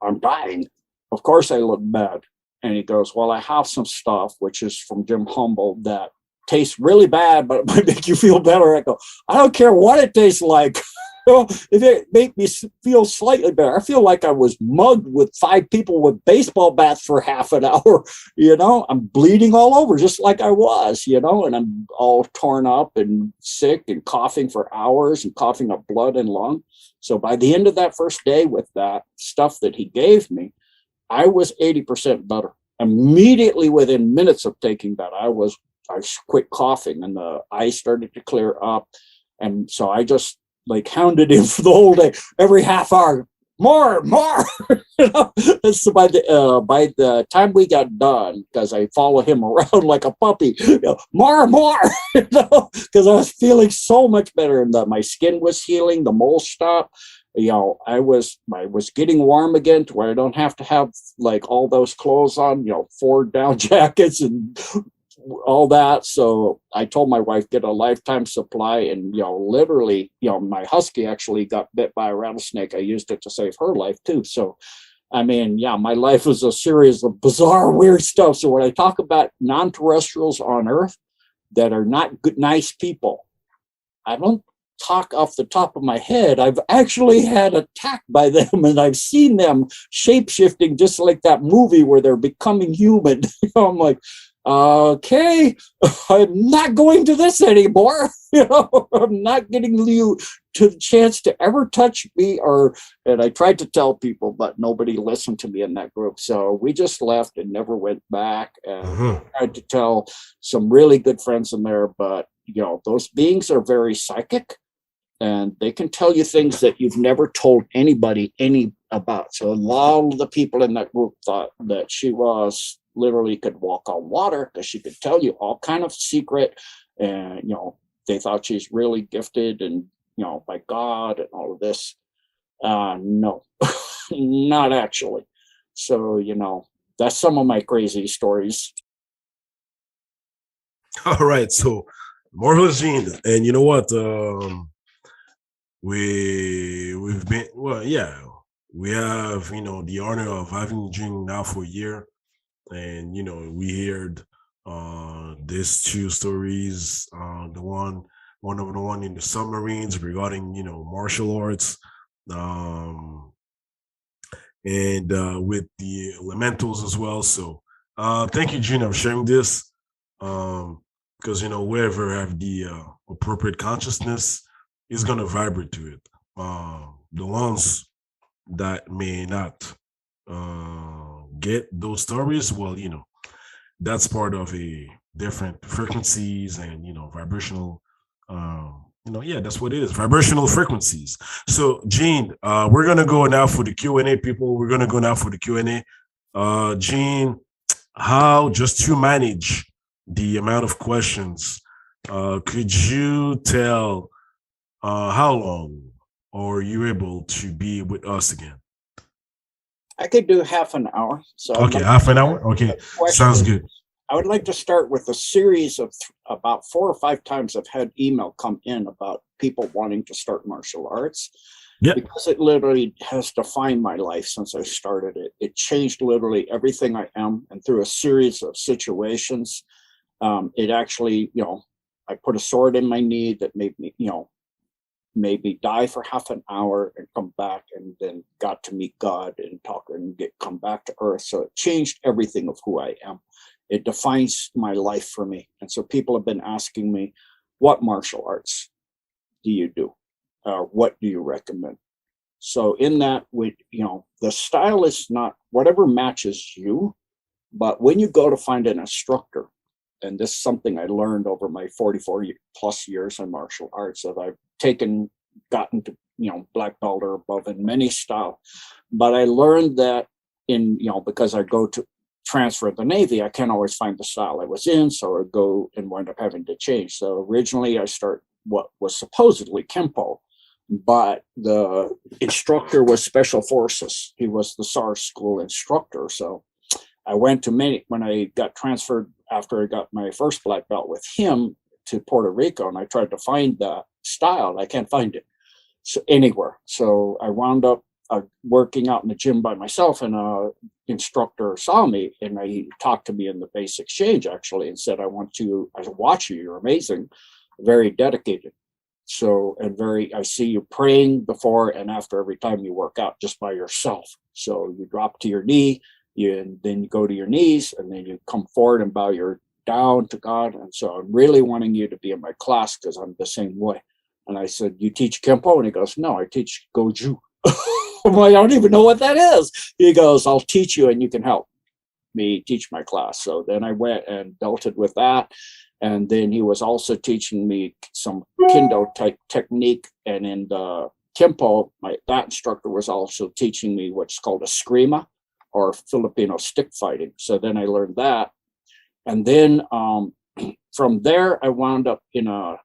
I'm dying. Of course I look bad. And he goes, well, I have some stuff, which is from Jim Humboldt, that tastes really bad, but it might make you feel better. I go, I don't care what it tastes like. If it made me feel slightly better, I feel like I was mugged with 5 people with baseball bats for half an hour. I'm bleeding all over just like I was, and I'm all torn up and sick and coughing for hours and coughing up blood and lung. So by the end of that first day with that stuff that he gave me, I was 80% better. Immediately within minutes of taking that, I quit coughing and the eyes started to clear up. And so I just hounded him for the whole day, every half hour, more. And so by the time we got done, because I follow him around like a puppy, more, because I was feeling so much better, and my skin was healing, the mole stopped. I was getting warm again to where I don't have to have all those clothes on, 4 down jackets and all that. So I told my wife, get a lifetime supply. And, literally, my husky actually got bit by a rattlesnake. I used it to save her life too. So, my life was a series of bizarre, weird stuff. So when I talk about non-terrestrials on Earth that are not good, nice people, I don't talk off the top of my head. I've actually had attacked by them, and I've seen them shape-shifting just like that movie where they're becoming human. I'm like, okay, I'm not going to this anymore. I'm not getting you to the chance to ever touch me. And I tried to tell people, but nobody listened to me in that group. So we just left and never went back. And I tried to tell some really good friends in there, but those beings are very psychic, and they can tell you things that you've never told anybody about. So a lot of the people in that group thought that she was literally could walk on water, because she could tell you all kind of secret, and they thought she's really gifted and by God and all of this. No, not actually. So that's some of my crazy stories. All right, so marvelous, Gene, and you know what? We've been we have the honor of having Gene now for a year. And we heard these 2 stories, one of the one in the submarines regarding martial arts, and with the elementals as well. So thank you, Gene, for sharing this, because whoever have the appropriate consciousness is going to vibrate to it. The ones that may not get those stories, well, that's part of a different frequencies and vibrational, that's what it is, vibrational frequencies. So Gene, we're gonna go now for the Q&A, people. We're gonna go now for the Q&A. Gene, how just to manage the amount of questions, could you tell how long are you able to be with us again? I could do half an hour. So okay, half an hour. Okay, sounds good. I would like to start with a series of about 4 or 5 times I've had email come in about people wanting to start martial arts. Yeah, because it literally has defined my life since I started it. It changed literally everything I am, and through a series of situations, it actually, I put a sword in my knee that made me, maybe die for half an hour and come back, and then got to meet God and talk and come back to Earth. So it changed everything of who I am. It defines my life for me. And so people have been asking me, what martial arts do you do? What do you recommend? So in that, the style is not whatever matches you, but when you go to find an instructor, and this is something I learned over my 44 plus years in martial arts, that I've gotten to, black belt or above in many styles. But I learned that because I go to transfer the Navy, I can't always find the style I was in. So I go and wind up having to change. So originally I start what was supposedly Kempo, but the instructor was Special Forces. He was the SAR school instructor. So I went to when I got transferred after I got my first black belt with him to Puerto Rico, and I tried to find the style. I can't find it anywhere. So I wound up working out in the gym by myself, and a instructor saw me, and he talked to me in the base exchange actually, and said, I watch you, you're amazing, very dedicated. So, and I see you praying before and after every time you work out just by yourself. So you drop to your knee, and then you go to your knees, and then you come forward and bow your down to God. And so I'm really wanting you to be in my class because I'm the same way. And I said, you teach Kempo? And he goes, no, I teach Goju. I'm like, I don't even know what that is. He goes, I'll teach you and you can help me teach my class. So then I went and belted with that. And then he was also teaching me some Kendo type technique. And in the Kempo, that instructor was also teaching me what's called a Eskrima, or Filipino stick fighting. So then I learned that. And then from there, I wound up in a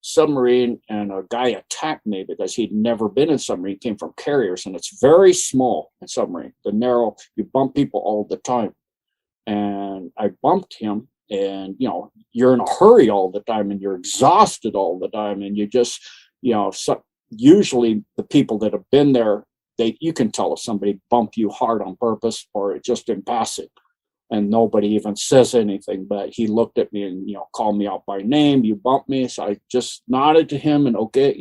submarine, and a guy attacked me because he'd never been in submarine. He came from carriers, and it's very small in submarine. The narrow, you bump people all the time. And I bumped him, and you're in a hurry all the time, and you're exhausted all the time, and you just, usually the people that have been there, you can tell if somebody bumped you hard on purpose or just in passing. And nobody even says anything, but he looked at me and, called me out by name. You bumped me. So I just nodded to him and okay,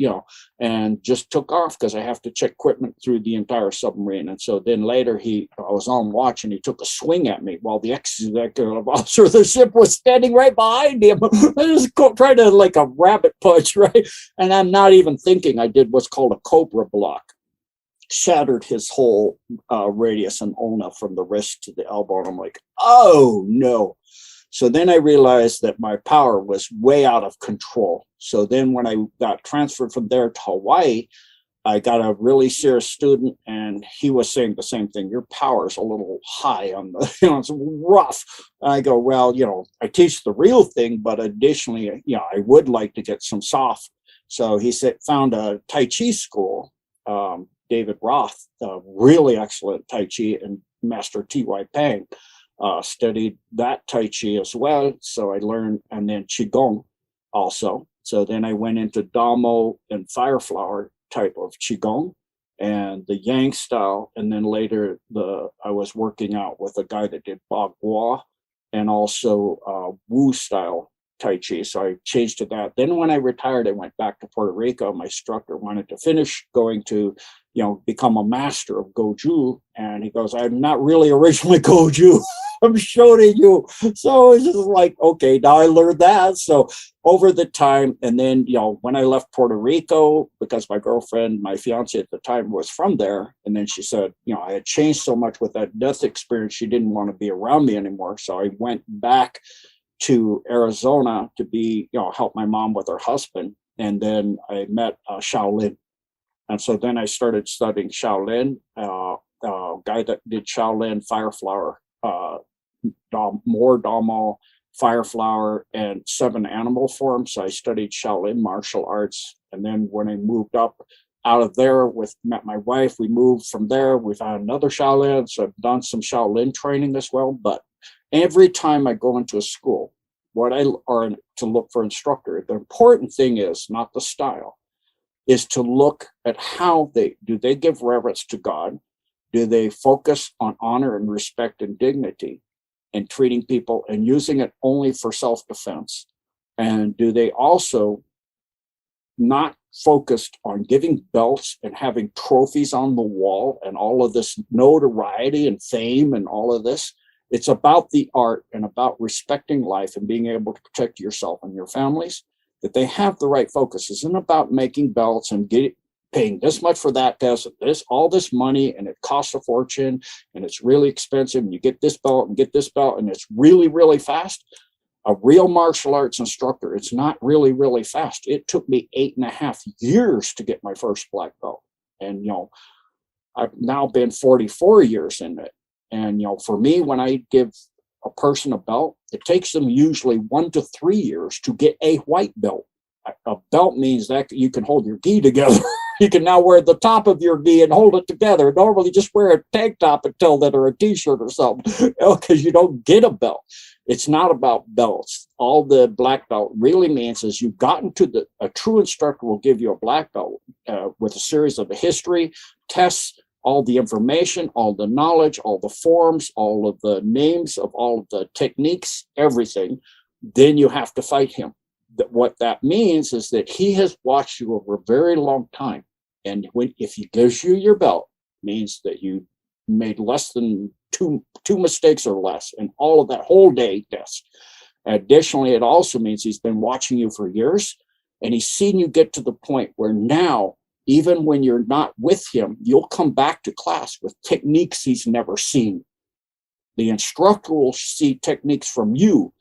and just took off because I have to check equipment through the entire submarine. And so then later I was on watch, and he took a swing at me while the executive officer of the ship was standing right behind him. I was trying to like a rabbit punch, right? And I'm not even thinking, I did what's called a cobra block. Shattered his whole radius and ulna from the wrist to the elbow. And I'm like, oh no. So then I realized that my power was way out of control. So then when I got transferred from there to Hawaii, I got a really serious student, and he was saying the same thing. Your power's a little high on the, it's rough. And I go, well, I teach the real thing, but additionally, I would like to get some soft. So he found a Tai Chi school, David Roth, really excellent Tai Chi, and Master T.Y. Pang studied that Tai Chi as well. So I learned, and then Qigong also. So then I went into Damo and Fire Flower type of Qigong and the Yang style. And then later I was working out with a guy that did Bagua and also Wu style Tai Chi. So I changed to that. Then when I retired, I went back to Puerto Rico. My instructor wanted to finish going to, become a master of Goju. And he goes, I'm not really originally Goju. I'm showing you. So it's just like, okay, now I learned that. So over the time, and then, when I left Puerto Rico, because my girlfriend, my fiance at the time was from there. And then she said, I had changed so much with that death experience. She didn't want to be around me anymore. So I went back to Arizona to be, help my mom with her husband. And then I met Shaolin. And so then I started studying Shaolin, guy that did Shaolin, Fire Flower, more Damo, Fire Flower, and 7 animal forms. So I studied Shaolin martial arts. And then when I moved up out of there met my wife, we moved from there. We found another Shaolin. So I've done some Shaolin training as well. But every time I go into a school, to look for instructor, the important thing is not the style, is to look at how they give reverence to God. Do they focus on honor and respect and dignity and treating people and using it only for self-defense? And do they also not focused on giving belts and having trophies on the wall and all of this notoriety and fame and all of this? It's about the art and about respecting life and being able to protect yourself and your families, that they have the right focus. It isn't about making belts and paying this much for that test, all this money, and it costs a fortune, and it's really expensive, and you get this belt and get this belt, and it's really, really fast. A real martial arts instructor, it's not really, really fast. It took me 8.5 years to get my first black belt. And, I've now been 44 years in it. And, for me, when I give a person a belt, it takes them usually 1 to 3 years to get a white belt. a belt means that you can hold your gi together. You can now wear the top of your gi and hold it together. Normally just wear a tank top until then, or a t-shirt or something, because you don't get a belt. It's not about belts. All the black belt really means is you've gotten to a true instructor will give you a black belt with a series of the history, tests, all the information, all the knowledge, all the forms, all of the names of all of the techniques, everything. Then you have to fight him. What that means is that he has watched you over a very long time. And if he gives you your belt, means that you made less than two mistakes or less in all of that whole day test. Additionally, it also means he's been watching you for years, and he's seen you get to the point where now, even when you're not with him, you'll come back to class with techniques he's never seen. The instructor will see techniques from you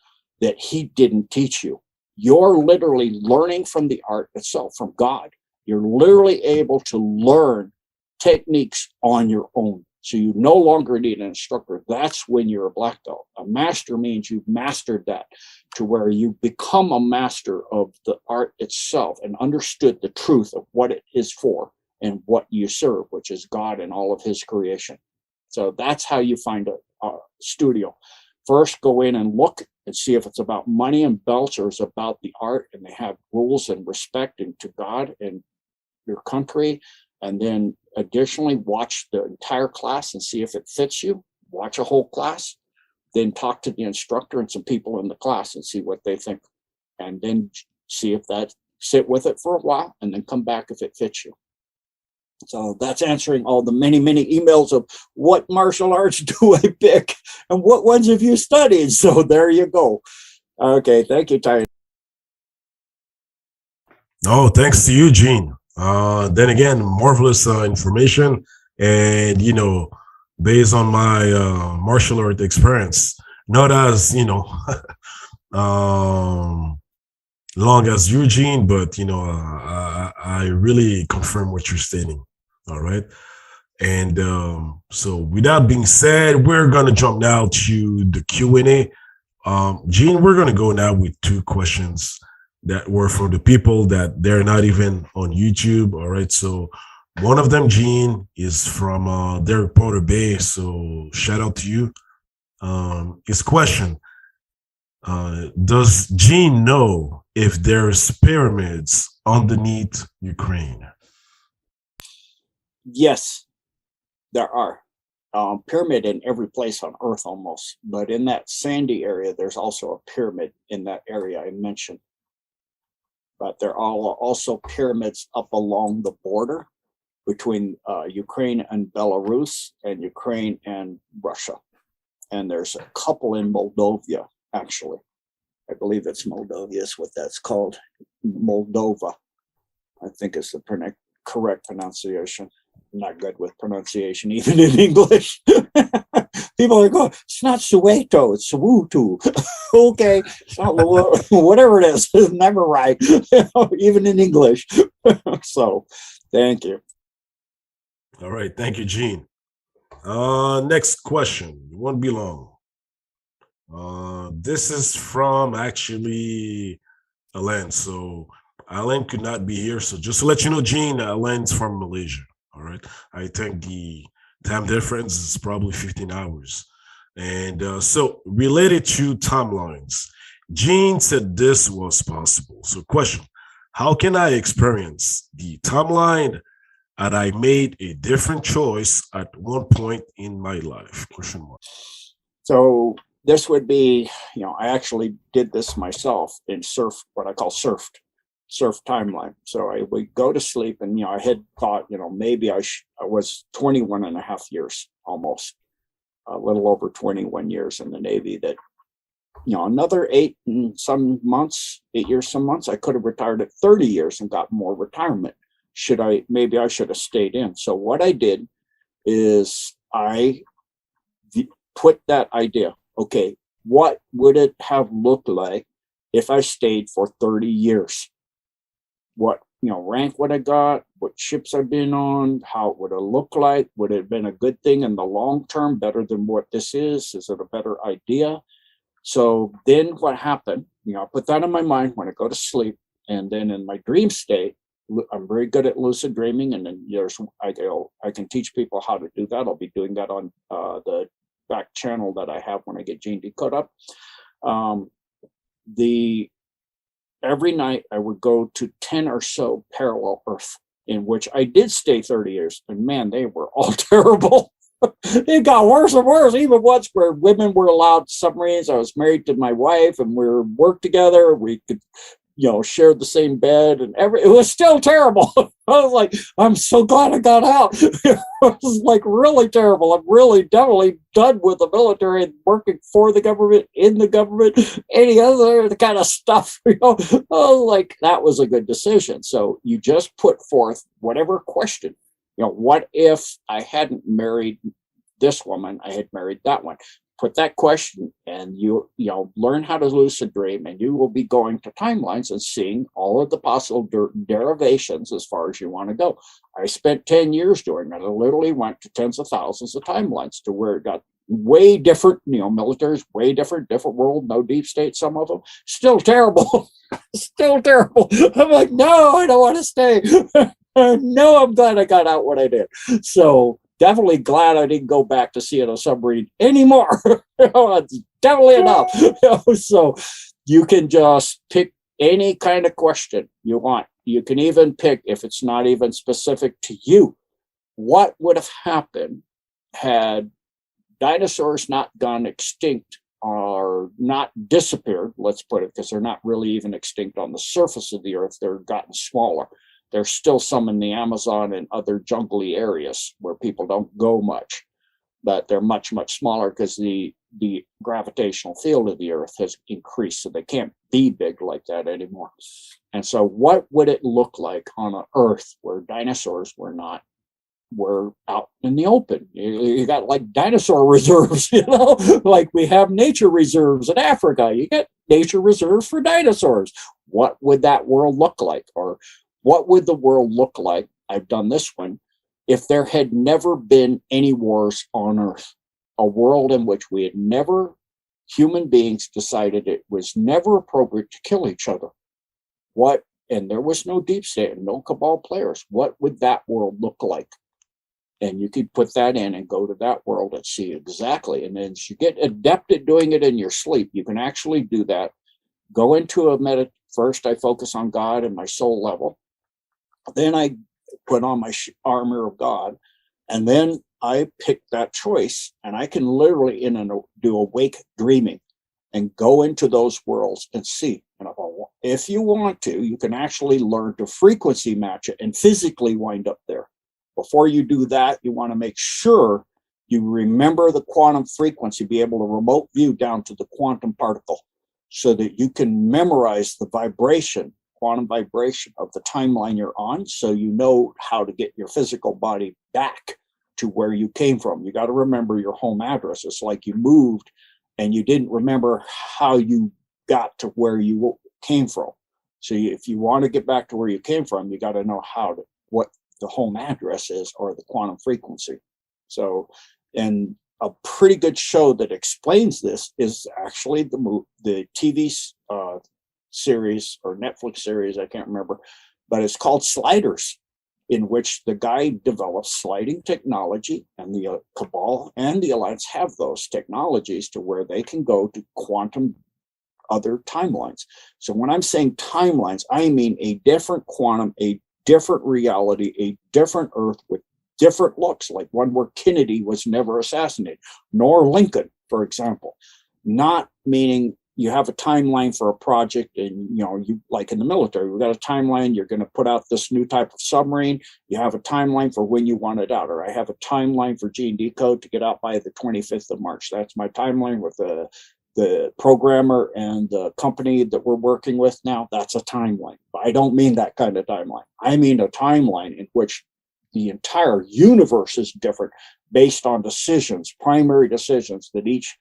that he didn't teach you. You're literally learning from the art itself, from God. You're literally able to learn techniques on your own. So you no longer need an instructor. That's when you're a black belt. A master means you've mastered that to where you become a master of the art itself and understood the truth of what it is for and what you serve, which is God and all of his creation. So that's how you find a studio. First, go in and look and see if it's about money and belts or it's about the art, and they have rules and respect to God and your country. And then additionally, watch the entire class and see if it fits you. Watch a whole class, then talk to the instructor and some people in the class and see what they think. And then see if sit with it for a while and then come back if it fits you. So that's answering all the many, many emails of what martial arts do I pick and what ones have you studied? So there you go. Okay, thank you, Taino. Oh, thanks to you, Gene. Then again, marvelous information. And, based on my martial art experience, not as, long as Eugene, but I really confirm what you're stating. All right. And so with that being said, we're gonna jump now to the Q&A. Gene, we're gonna go now with two questions that were from the people that they're not even on YouTube. All right. So one of them, Gene, is from Derek Porter Bay. So shout out to you. His question. Does Gene know if there's pyramids underneath Ukraine? Yes, there are. Pyramid in every place on Earth almost, but in that sandy area, there's also a pyramid in that area I mentioned. But there are also pyramids up along the border between Ukraine and Belarus and Ukraine and Russia. And there's a couple in Moldova. Actually, I believe it's Moldova is what that's called. Moldova, I think is the correct pronunciation. I'm not good with pronunciation, even in English. People are going, it's not Soweto, it's Soweto. Okay, it's not whatever it is, it's never right, even in English. So, thank you. All right, thank you, Gene. Next question. It won't be long. This is from actually Alan. So Alan could not be here. So just to let you know, Gene, Alan's from Malaysia. All right. I think the time difference is probably 15 hours. And so related to timelines, Gene said this was possible. So question, how can I experience the timeline that I made a different choice at one point in my life? Question mark. So this would be, I actually did this myself in what I call surf timeline. So I would go to sleep and, I had thought, maybe I was 21 and a half years, almost a little over 21 years in the Navy, that, another 8 years, some months, I could have retired at 30 years and got more retirement. Maybe I should have stayed in. So what I did is I put that idea, okay, what would it have looked like if I stayed for 30 years? What, rank would I got? What ships I've been on? How it would have looked like? Would it have been a good thing in the long term, better than what this is? Is it a better idea? So then what happened, I put that in my mind when I go to sleep. And then in my dream state, I'm very good at lucid dreaming, and then I can teach people how to do that. I'll be doing that on the back channel that I have when I get Gene Decode up. Every night I would go to 10 or so parallel Earth, in which I did stay 30 years, and man, they were all terrible. It got worse and worse. Even once where women were allowed submarines. I was married to my wife, and we worked together. We could, shared the same bed, and it was still terrible. I was like, I'm so glad I got out. It was like really terrible. I'm really definitely done with the military and working for the government, in the government, any other kind of stuff. I was like, that was a good decision. So you just put forth whatever question. What if I hadn't married this woman? I had married that one. Put that question, and you learn how to lucid dream, and you will be going to timelines and seeing all of the possible derivations as far as you want to go. I spent 10 years doing that. I literally went to tens of thousands of timelines to where it got way different. Military's way different world, no deep state, some of them still terrible. Still terrible. I'm like, no, I don't want to stay. No, I'm glad I got out when I did. So definitely glad I didn't go back to seeing a submarine anymore. It's definitely enough. So you can just pick any kind of question you want. You can even pick, if it's not even specific to you, what would have happened had dinosaurs not gone extinct or not disappeared, let's put it, because they're not really even extinct on the surface of the earth. They're gotten smaller. There's still some in the Amazon and other jungly areas where people don't go much, but they're much, much smaller because the gravitational field of the earth has increased, so they can't be big like that anymore. And so what would it look like on an earth where dinosaurs were out in the open? You got like dinosaur reserves, like we have nature reserves in Africa. You get nature reserves for dinosaurs. What would that world look like? Or what would the world look like? I've done this one. If there had never been any wars on Earth, a world in which human beings decided it was never appropriate to kill each other. And there was no deep state and no cabal players. What would that world look like? And you could put that in and go to that world and see exactly. And then as you get adept at doing it in your sleep, you can actually do that. Go into first I focus on God and my soul level. Then I put on my armor of God, and then I pick that choice, and I can literally do awake dreaming and go into those worlds and see. And if you want to, you can actually learn to frequency match it and physically wind up there. Before you do that, you want to make sure you remember the quantum frequency, be able to remote view down to the quantum particle so that you can memorize the quantum vibration of the timeline you're on, so you know how to get your physical body back to where you came from. You got to remember your home address. It's like you moved and you didn't remember how you got to where you came from. So if you want to get back to where you came from, you got to know what the home address is, or the quantum frequency. So, and a pretty good show that explains this is actually the TV series or Netflix series, I can't remember, but it's called Sliders, in which the guy develops sliding technology, and the Cabal and the Alliance have those technologies to where they can go to quantum other timelines. So when I'm saying timelines, I mean a different quantum, a different reality, a different Earth with different looks, like one where Kennedy was never assassinated, nor Lincoln, for example. Not meaning you have a timeline for a project, and you like in the military, we've got a timeline, you're going to put out this new type of submarine, you have a timeline for when you want it out, or I have a timeline for Gene Decode to get out by the 25th of March. That's my timeline with the programmer and the company that we're working with now. That's a timeline. I don't mean that kind of timeline. I mean a timeline in which the entire universe is different based on decisions, primary decisions that each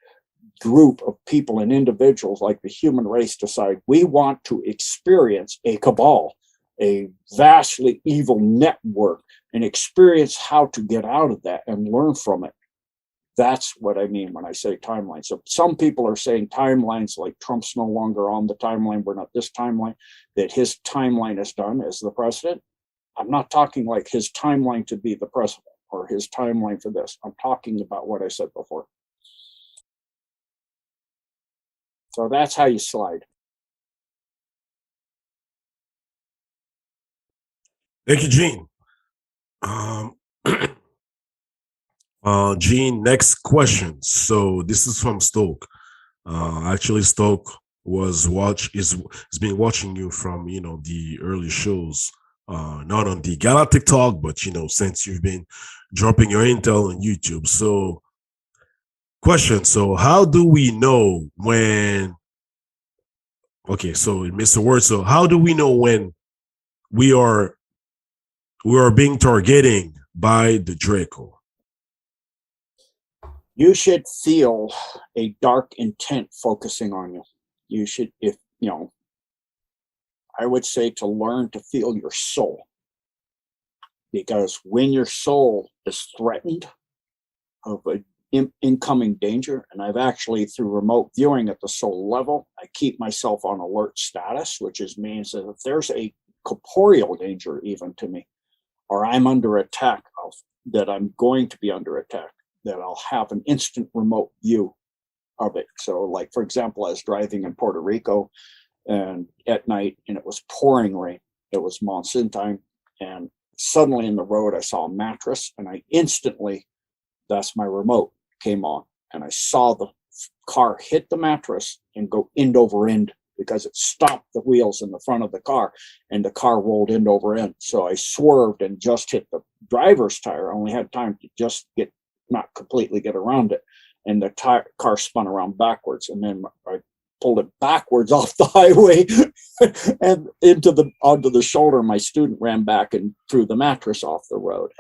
group of people and individuals, like the human race, decide we want to experience a cabal, a vastly evil network, and experience how to get out of that and learn from it. That's what I mean when I say timeline. So some people are saying timelines like Trump's no longer on the timeline, we're not this timeline, that his timeline is done as the president. I'm not talking like his timeline to be the president or his timeline for this. I'm talking about what I said before. So that's how you slide. Thank you, Gene. Gene, next question. So this is from Stoke. Actually, Stoke has been watching you from the early shows, not on the Galactic Talk, but since you've been dropping your intel on YouTube. So, question. So, how do we know when? Okay, so Mr. Word. So, how do we know when we are being targeting by the Draco? You should feel a dark intent focusing on you. You should, I would say to learn to feel your soul. Because when your soul is threatened of an incoming danger, and I've actually, through remote viewing at the soul level, I keep myself on alert status, which means that if there's a corporeal danger even to me, or I'm under attack, that I'm going to be under attack, that I'll have an instant remote view of it. So like, for example, I was driving in Puerto Rico and at night, and it was pouring rain. It was monsoon time. And suddenly in the road, I saw a mattress, and I instantly, that's my remote, came on. And I saw the car hit the mattress and go end over end, because it stopped the wheels in the front of the car, and the car rolled end over end. So I swerved and just hit the driver's tire. I only had time to just not completely get around it, and the car spun around backwards, and then I pulled it backwards off the highway and onto the shoulder. My student ran back and threw the mattress off the road,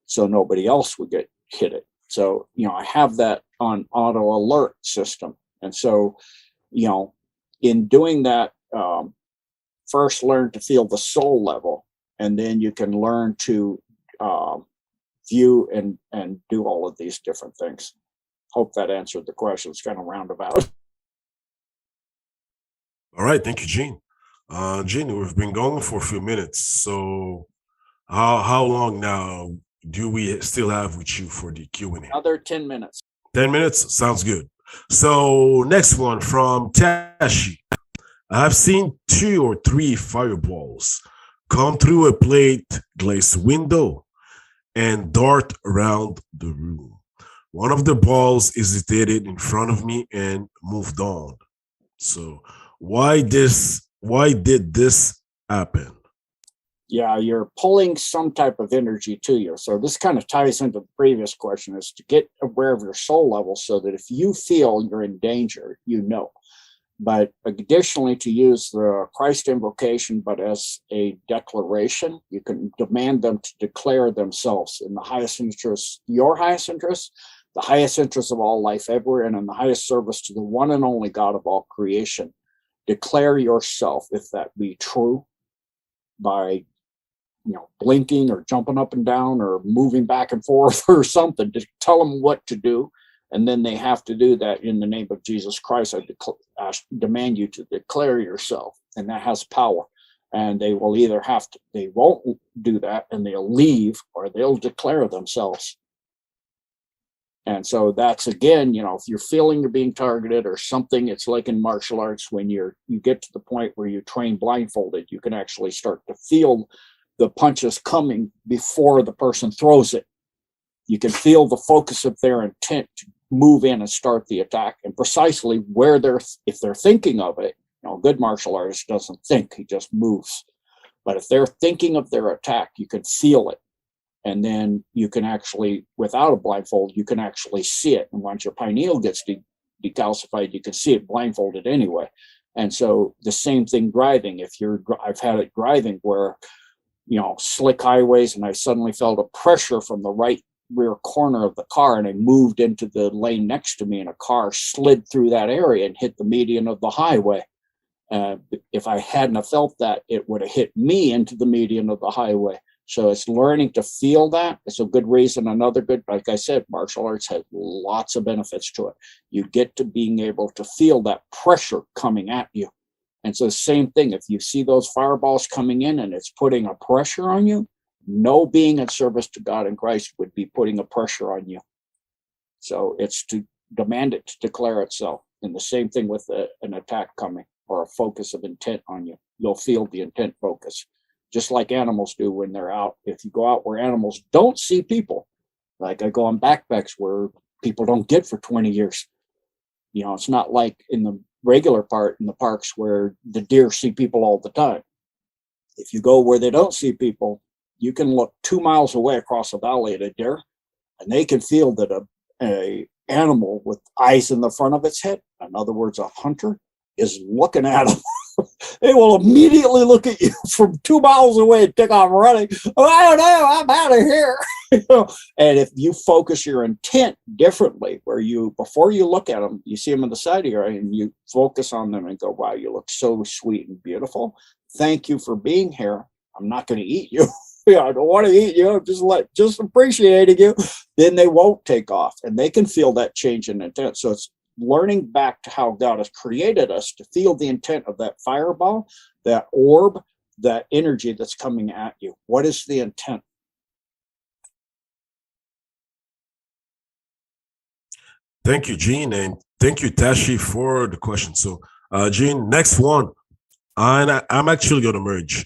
so nobody else would get hit it. So I have that on auto alert system, and so in doing that, first learn to feel the soul level, and then you can learn to view and do all of these different things. Hope that answered the question. It's kind of roundabout. All right, thank you, Gene. Gene, we've been going for a few minutes. So how long now do we still have with you for the Q&A? Another 10 minutes. 10 minutes? Sounds good. So next one from Tashi. I've seen 2 or 3 fireballs come through a plate glass window and dart around the room. One of the balls hesitated in front of me and moved on. So why did this happen? Yeah, you're pulling some type of energy to you. So this kind of ties into the previous question, is to get aware of your soul level so that if you feel you're in danger, But additionally, to use the Christ invocation, but as a declaration, you can demand them to declare themselves in the highest interest, your highest interest, the highest interest of all life ever, and in the highest service to the one and only God of all creation. Declare yourself, if that be true, by blinking or jumping up and down or moving back and forth or something. Just tell them what to do. And then they have to do that in the name of Jesus Christ. I demand you to declare yourself, and that has power. And they will either they won't do that and they'll leave, or they'll declare themselves. And so that's, again, if you're feeling you're being targeted or something, it's like in martial arts, when you get to the point where you train blindfolded, you can actually start to feel the punches coming before the person throws it. You can feel the focus of their intent to move in and start the attack, and precisely where if they're thinking of it. A good martial artist doesn't think, he just moves. But if they're thinking of their attack, you can feel it. And then you can actually, without a blindfold, you can actually see it. And once your pineal gets decalcified, you can see it blindfolded anyway. And so the same thing driving. I've had it driving where, slick highways, and I suddenly felt a pressure from the right rear corner of the car, and I moved into the lane next to me, and a car slid through that area and hit the median of the highway. If I hadn't have felt that, it would have hit me into the median of the highway. So it's learning to feel that. It's a good reason. Another good, like I said, martial arts has lots of benefits to it. You get to being able to feel that pressure coming at you. And so the same thing, if you see those fireballs coming in and it's putting a pressure on you, no being in service to God and Christ would be putting a pressure on you. So it's to demand it to declare itself. And the same thing with an attack coming or a focus of intent on you. You'll feel the intent focus, just like animals do when they're out. If you go out where animals don't see people, like I go on backpacks where people don't get for 20 years. You know, it's not like in the regular part in the parks where the deer see people all the time. If you go where they don't see people, you can look 2 miles away across a valley at a deer, and they can feel that a animal with eyes in the front of its head, in other words, a hunter, is looking at them. They will immediately look at you from 2 miles away and take off running. Oh, I don't know, I'm out of here. You know? And if you focus your intent differently, where you, before you look at them, you see them on the side of your eye and you focus on them and go, wow, you look so sweet and beautiful. Thank you for being here. I'm not going to eat you. I don't want to eat you. I'm just appreciating you. Then they won't take off, and they can feel that change in intent. So it's learning back to how God has created us to feel the intent of that fireball, that orb, that energy that's coming at you. What is the intent? Thank you, Gene, and thank you, Tashi, for the question. So, Gene, next one, I'm actually going to merge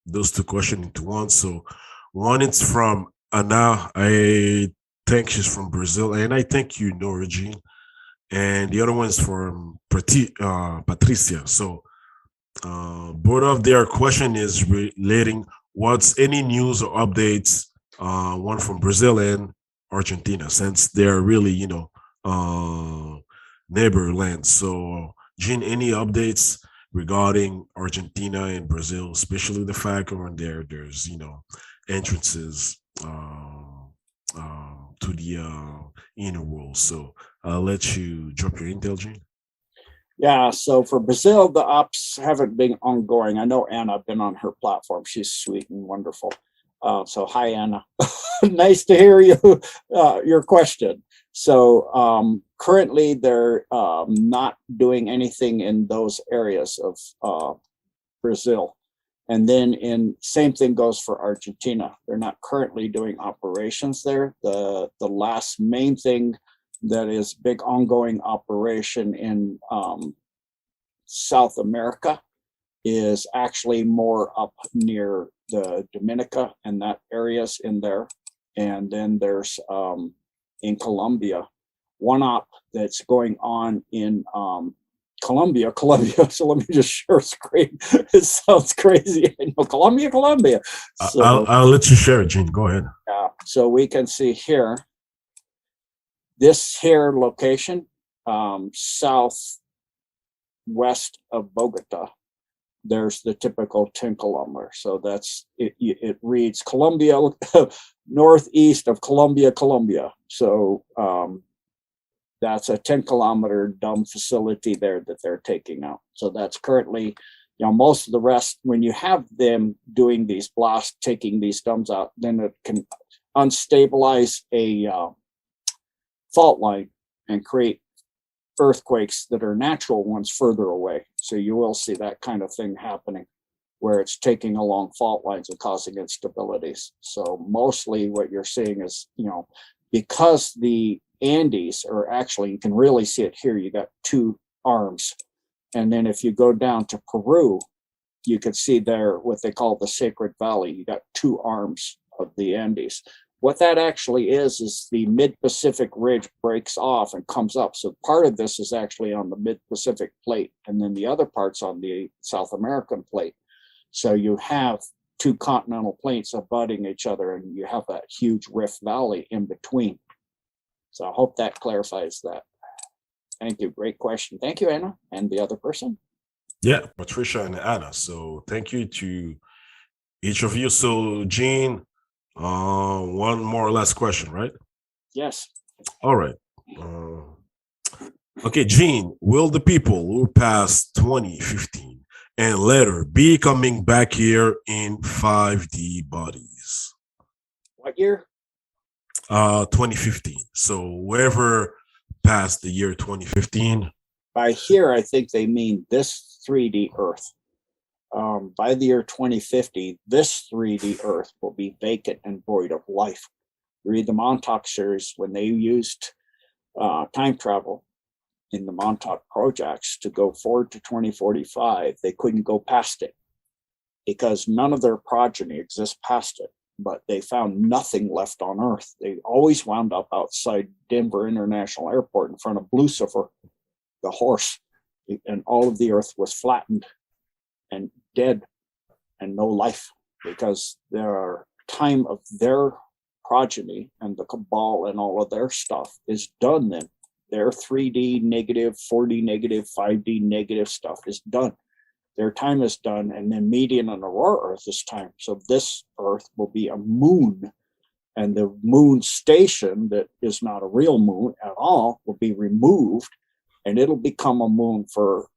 those two questions into one. So, one is from Ana. I think she's from Brazil, and I think you know her, Gene. And the other one is from Patricia. So, both of their question is relating what's any news or updates, one from Brazil and Argentina, since they're really, neighbor lands. So, Gene, any updates regarding Argentina and Brazil, especially the fact around there's, entrances to the inner world. So I'll let you drop your intel, Gene. Yeah, so for Brazil, the ops haven't been ongoing. I know Anna, I've been on her platform. She's sweet and wonderful. So hi, Anna. Nice to hear you, your question. So currently they're not doing anything in those areas of Brazil. And then same thing goes for Argentina. They're not currently doing operations there. The last main thing that is big ongoing operation in South America is actually more up near the Dominica and that areas in there. And then there's in Colombia, one op that's going on in Colombia. So let me just share screen. It sounds crazy. I know, Colombia. So, I'll let you share it, Gene. Go ahead. So we can see here, this here location, southwest of Bogota, there's the typical 10 kilometer. So that's it. It reads Colombia, northeast of Colombia. So that's a 10-kilometer dumb facility there that they're taking out. So that's currently, most of the rest, when you have them doing these blasts, taking these dumbs out, then it can unstabilize a fault line and create earthquakes that are natural ones further away. So you will see that kind of thing happening where it's taking along fault lines and causing instabilities. So mostly what you're seeing is, because the Andes are actually, you can really see it here, you got two arms. And then if you go down to Peru, you could see there what they call the Sacred Valley. You got two arms of the Andes. What that actually is the mid-Pacific ridge breaks off and comes up. So part of this is actually on the mid-Pacific plate, and then the other part's on the South American plate. So you have two continental plates abutting each other, and you have that huge rift valley in between. So I hope that clarifies that. Thank you. Great question. Thank you, Anna. And the other person? Yeah, Patricia and Anna. So thank you to each of you. So Gene, one more last question, right? Yes. All right. Okay, Gene, will the people who passed 2015 and later be coming back here in 5D bodies. What year? 2015. So whoever passed the year 2015. By here, I think they mean this 3D Earth. By the year 2050, this 3D Earth will be vacant and void of life. You read the Montauk series, when they used time travel in the Montauk projects to go forward to 2045, they couldn't go past it because none of their progeny exists past it. But they found nothing left on Earth. They always wound up outside Denver International Airport in front of Lucifer, the horse, and all of the Earth was flattened and dead and no life because their time of their progeny and the cabal and all of their stuff is done then. Their 3D negative, 4D negative, 5D negative stuff is done. Their time is done, and then Median and Aurora Earth is time. So this Earth will be a moon, and the moon station that is not a real moon at all will be removed, and it'll become a moon for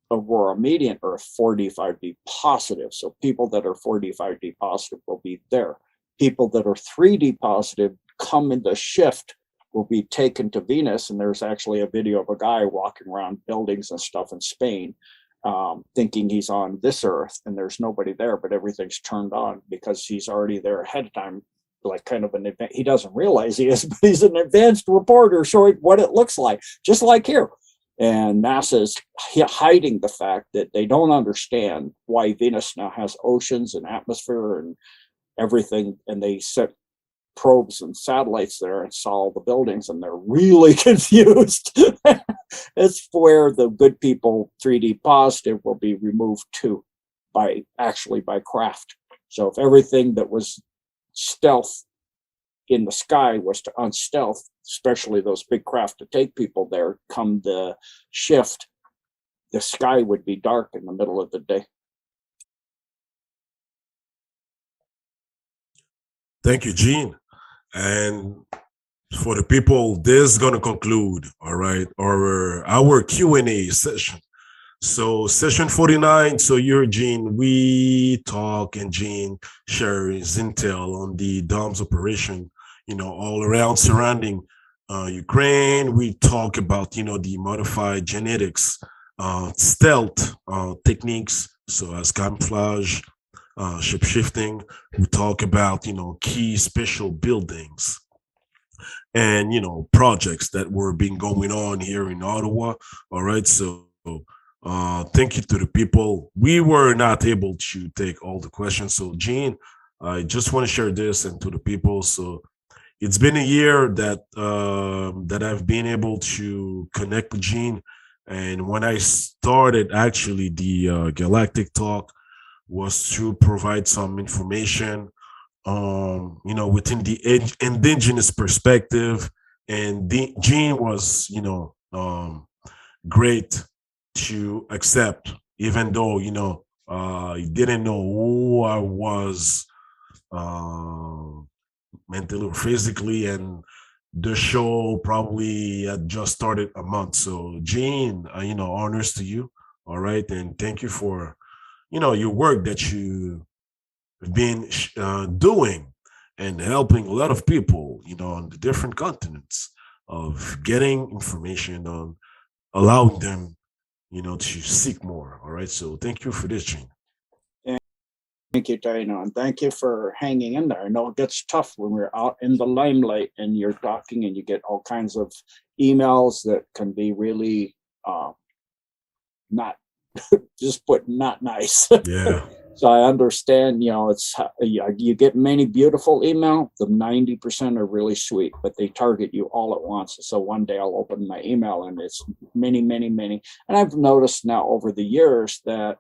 Aurora Median Earth, 4D, 5D positive. So people that are 4D, 5D positive will be there. People that are 3D positive come in the shift will be taken to Venus, and there's actually a video of a guy walking around buildings and stuff in Spain, thinking he's on this Earth, and there's nobody there, but everything's turned on because he's already there ahead of time, like kind of an event. He doesn't realize he is, but he's an advanced reporter showing what it looks like, just like here. And NASA's hiding the fact that they don't understand why Venus now has oceans and atmosphere and everything, and they set probes and satellites there and saw all the buildings, and they're really confused. It's where the good people, 3D positive, will be removed to by craft. So if everything that was stealth in the sky was to unstealth, especially those big craft to take people there, come the shift, the sky would be dark in the middle of the day. Thank you, Gene. And for the people, this is going to conclude, all right, our Q&A session. So session 49, so you're Gene, we talk and Gene shares intel on the DOMS operation, all around surrounding Ukraine. We talk about, the modified genetics, stealth techniques, so as camouflage, ship shifting. We talk about, key special buildings and, projects that were being going on here in Ottawa. All right. So thank you to the people. We were not able to take all the questions. So Gene, I just want to share this and to the people. So it's been a year that that I've been able to connect with Gene. And when I started actually the Galactic Talk was to provide some information, within the indigenous perspective. And Gene was, great to accept, even though, he didn't know who I was mentally or physically. And the show probably had just started a month. So Gene, honors to you. All right. And thank you for, your work that you've been doing and helping a lot of people, on the different continents of getting information on allowing them, to seek more. All right. So thank you for this, Gene. Thank you, Taino, and thank you for hanging in there. I know it gets tough when we're out in the limelight and you're talking and you get all kinds of emails that can be really not just put not nice. Yeah. So I understand, it's you get many beautiful email. The 90% are really sweet, but they target you all at once. So one day I'll open my email and it's many, many, many. And I've noticed now over the years that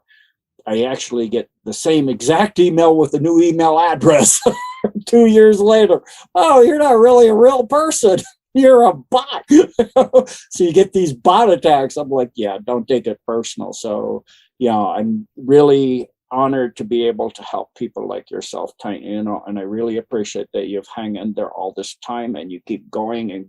I actually get the same exact email with a new email address 2 years later. Oh, you're not really a real person. You're a bot. So you get these bot attacks. I'm like, yeah, don't take it personal. So, I'm really honored to be able to help people like yourself, Taino, and I really appreciate that you've hung in there all this time and you keep going and,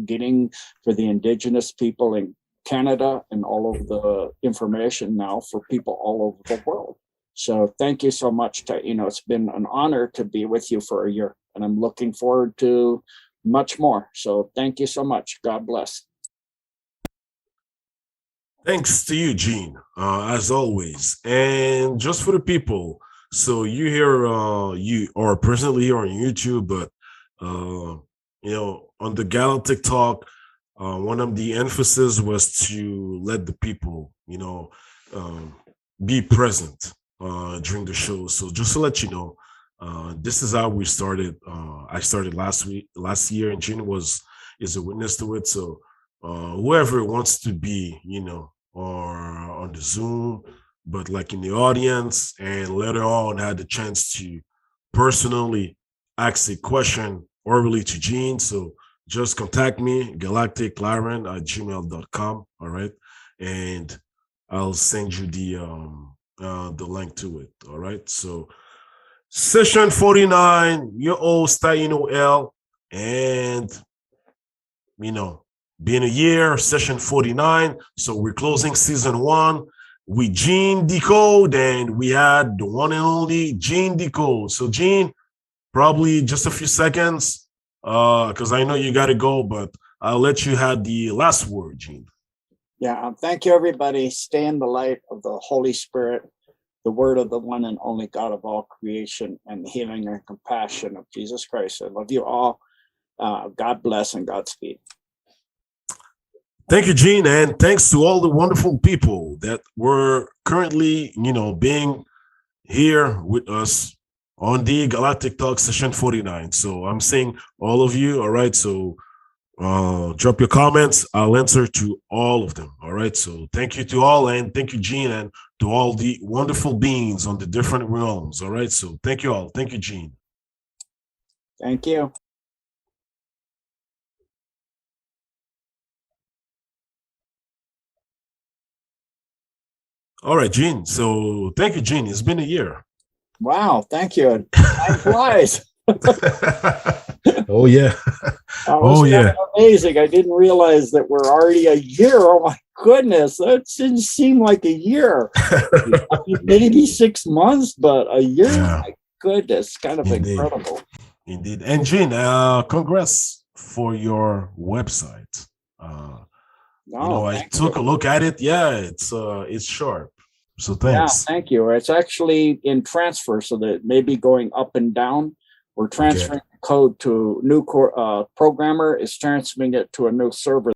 getting for the indigenous people and Canada and all of the information now for people all over the world. So thank you so much, Taino. It's been an honor to be with you for a year, and I'm looking forward to much more. So thank you so much. God bless. Thanks to you, Gene, as always. And just for the people, so you here, you are presently here on YouTube, but on the Galactic Talk, one of the emphasis was to let the people, be present during the show. So just to let you know, this is how we started. I started last year, and Gene is a witness to it. So whoever wants to be, or on the Zoom, but like in the audience, and later on had the chance to personally ask a question orally to Gene. So just contact me, galacticlyran@gmail.com. All right. And I'll send you the link to it. All right. So session 49, your host Taino L, and being a year, session 49. So we're closing season 1 with Gene Decode, and we had the one and only Gene Decode. So Gene, probably just a few seconds, because I know you got to go, but I'll let you have the last word, Gene. Yeah, thank you, everybody. Stay in the light of the Holy Spirit, the word of the one and only God of all creation, and the healing and compassion of Jesus Christ. I love you all. God bless and Godspeed. Thank you, Gene, and thanks to all the wonderful people that were currently, being here with us on the Galactic Talk session 49. So I'm saying all of you, all right? So drop your comments. I'll answer to all of them, all right? So thank you to all, and thank you, Gene, and to all the wonderful beings on the different realms, all right? So thank you all. Thank you, Gene. Thank you. All right, Gene. So thank you, Gene. It's been a year. Wow, thank you. Time flies. Oh, yeah. Oh, yeah. Amazing. I didn't realize that we're already a year. Oh, my goodness. That didn't seem like a year. Maybe 6 months, but a year? Yeah. My goodness. Kind of Indeed. Incredible. Indeed. And Gene, congrats for your website. I took a look at it. Yeah, it's sharp. So thanks. Yeah, thank you. It's actually in transfer, so that it may be going up and down. We're transferring the code to a new programmer is transferring it to a new server.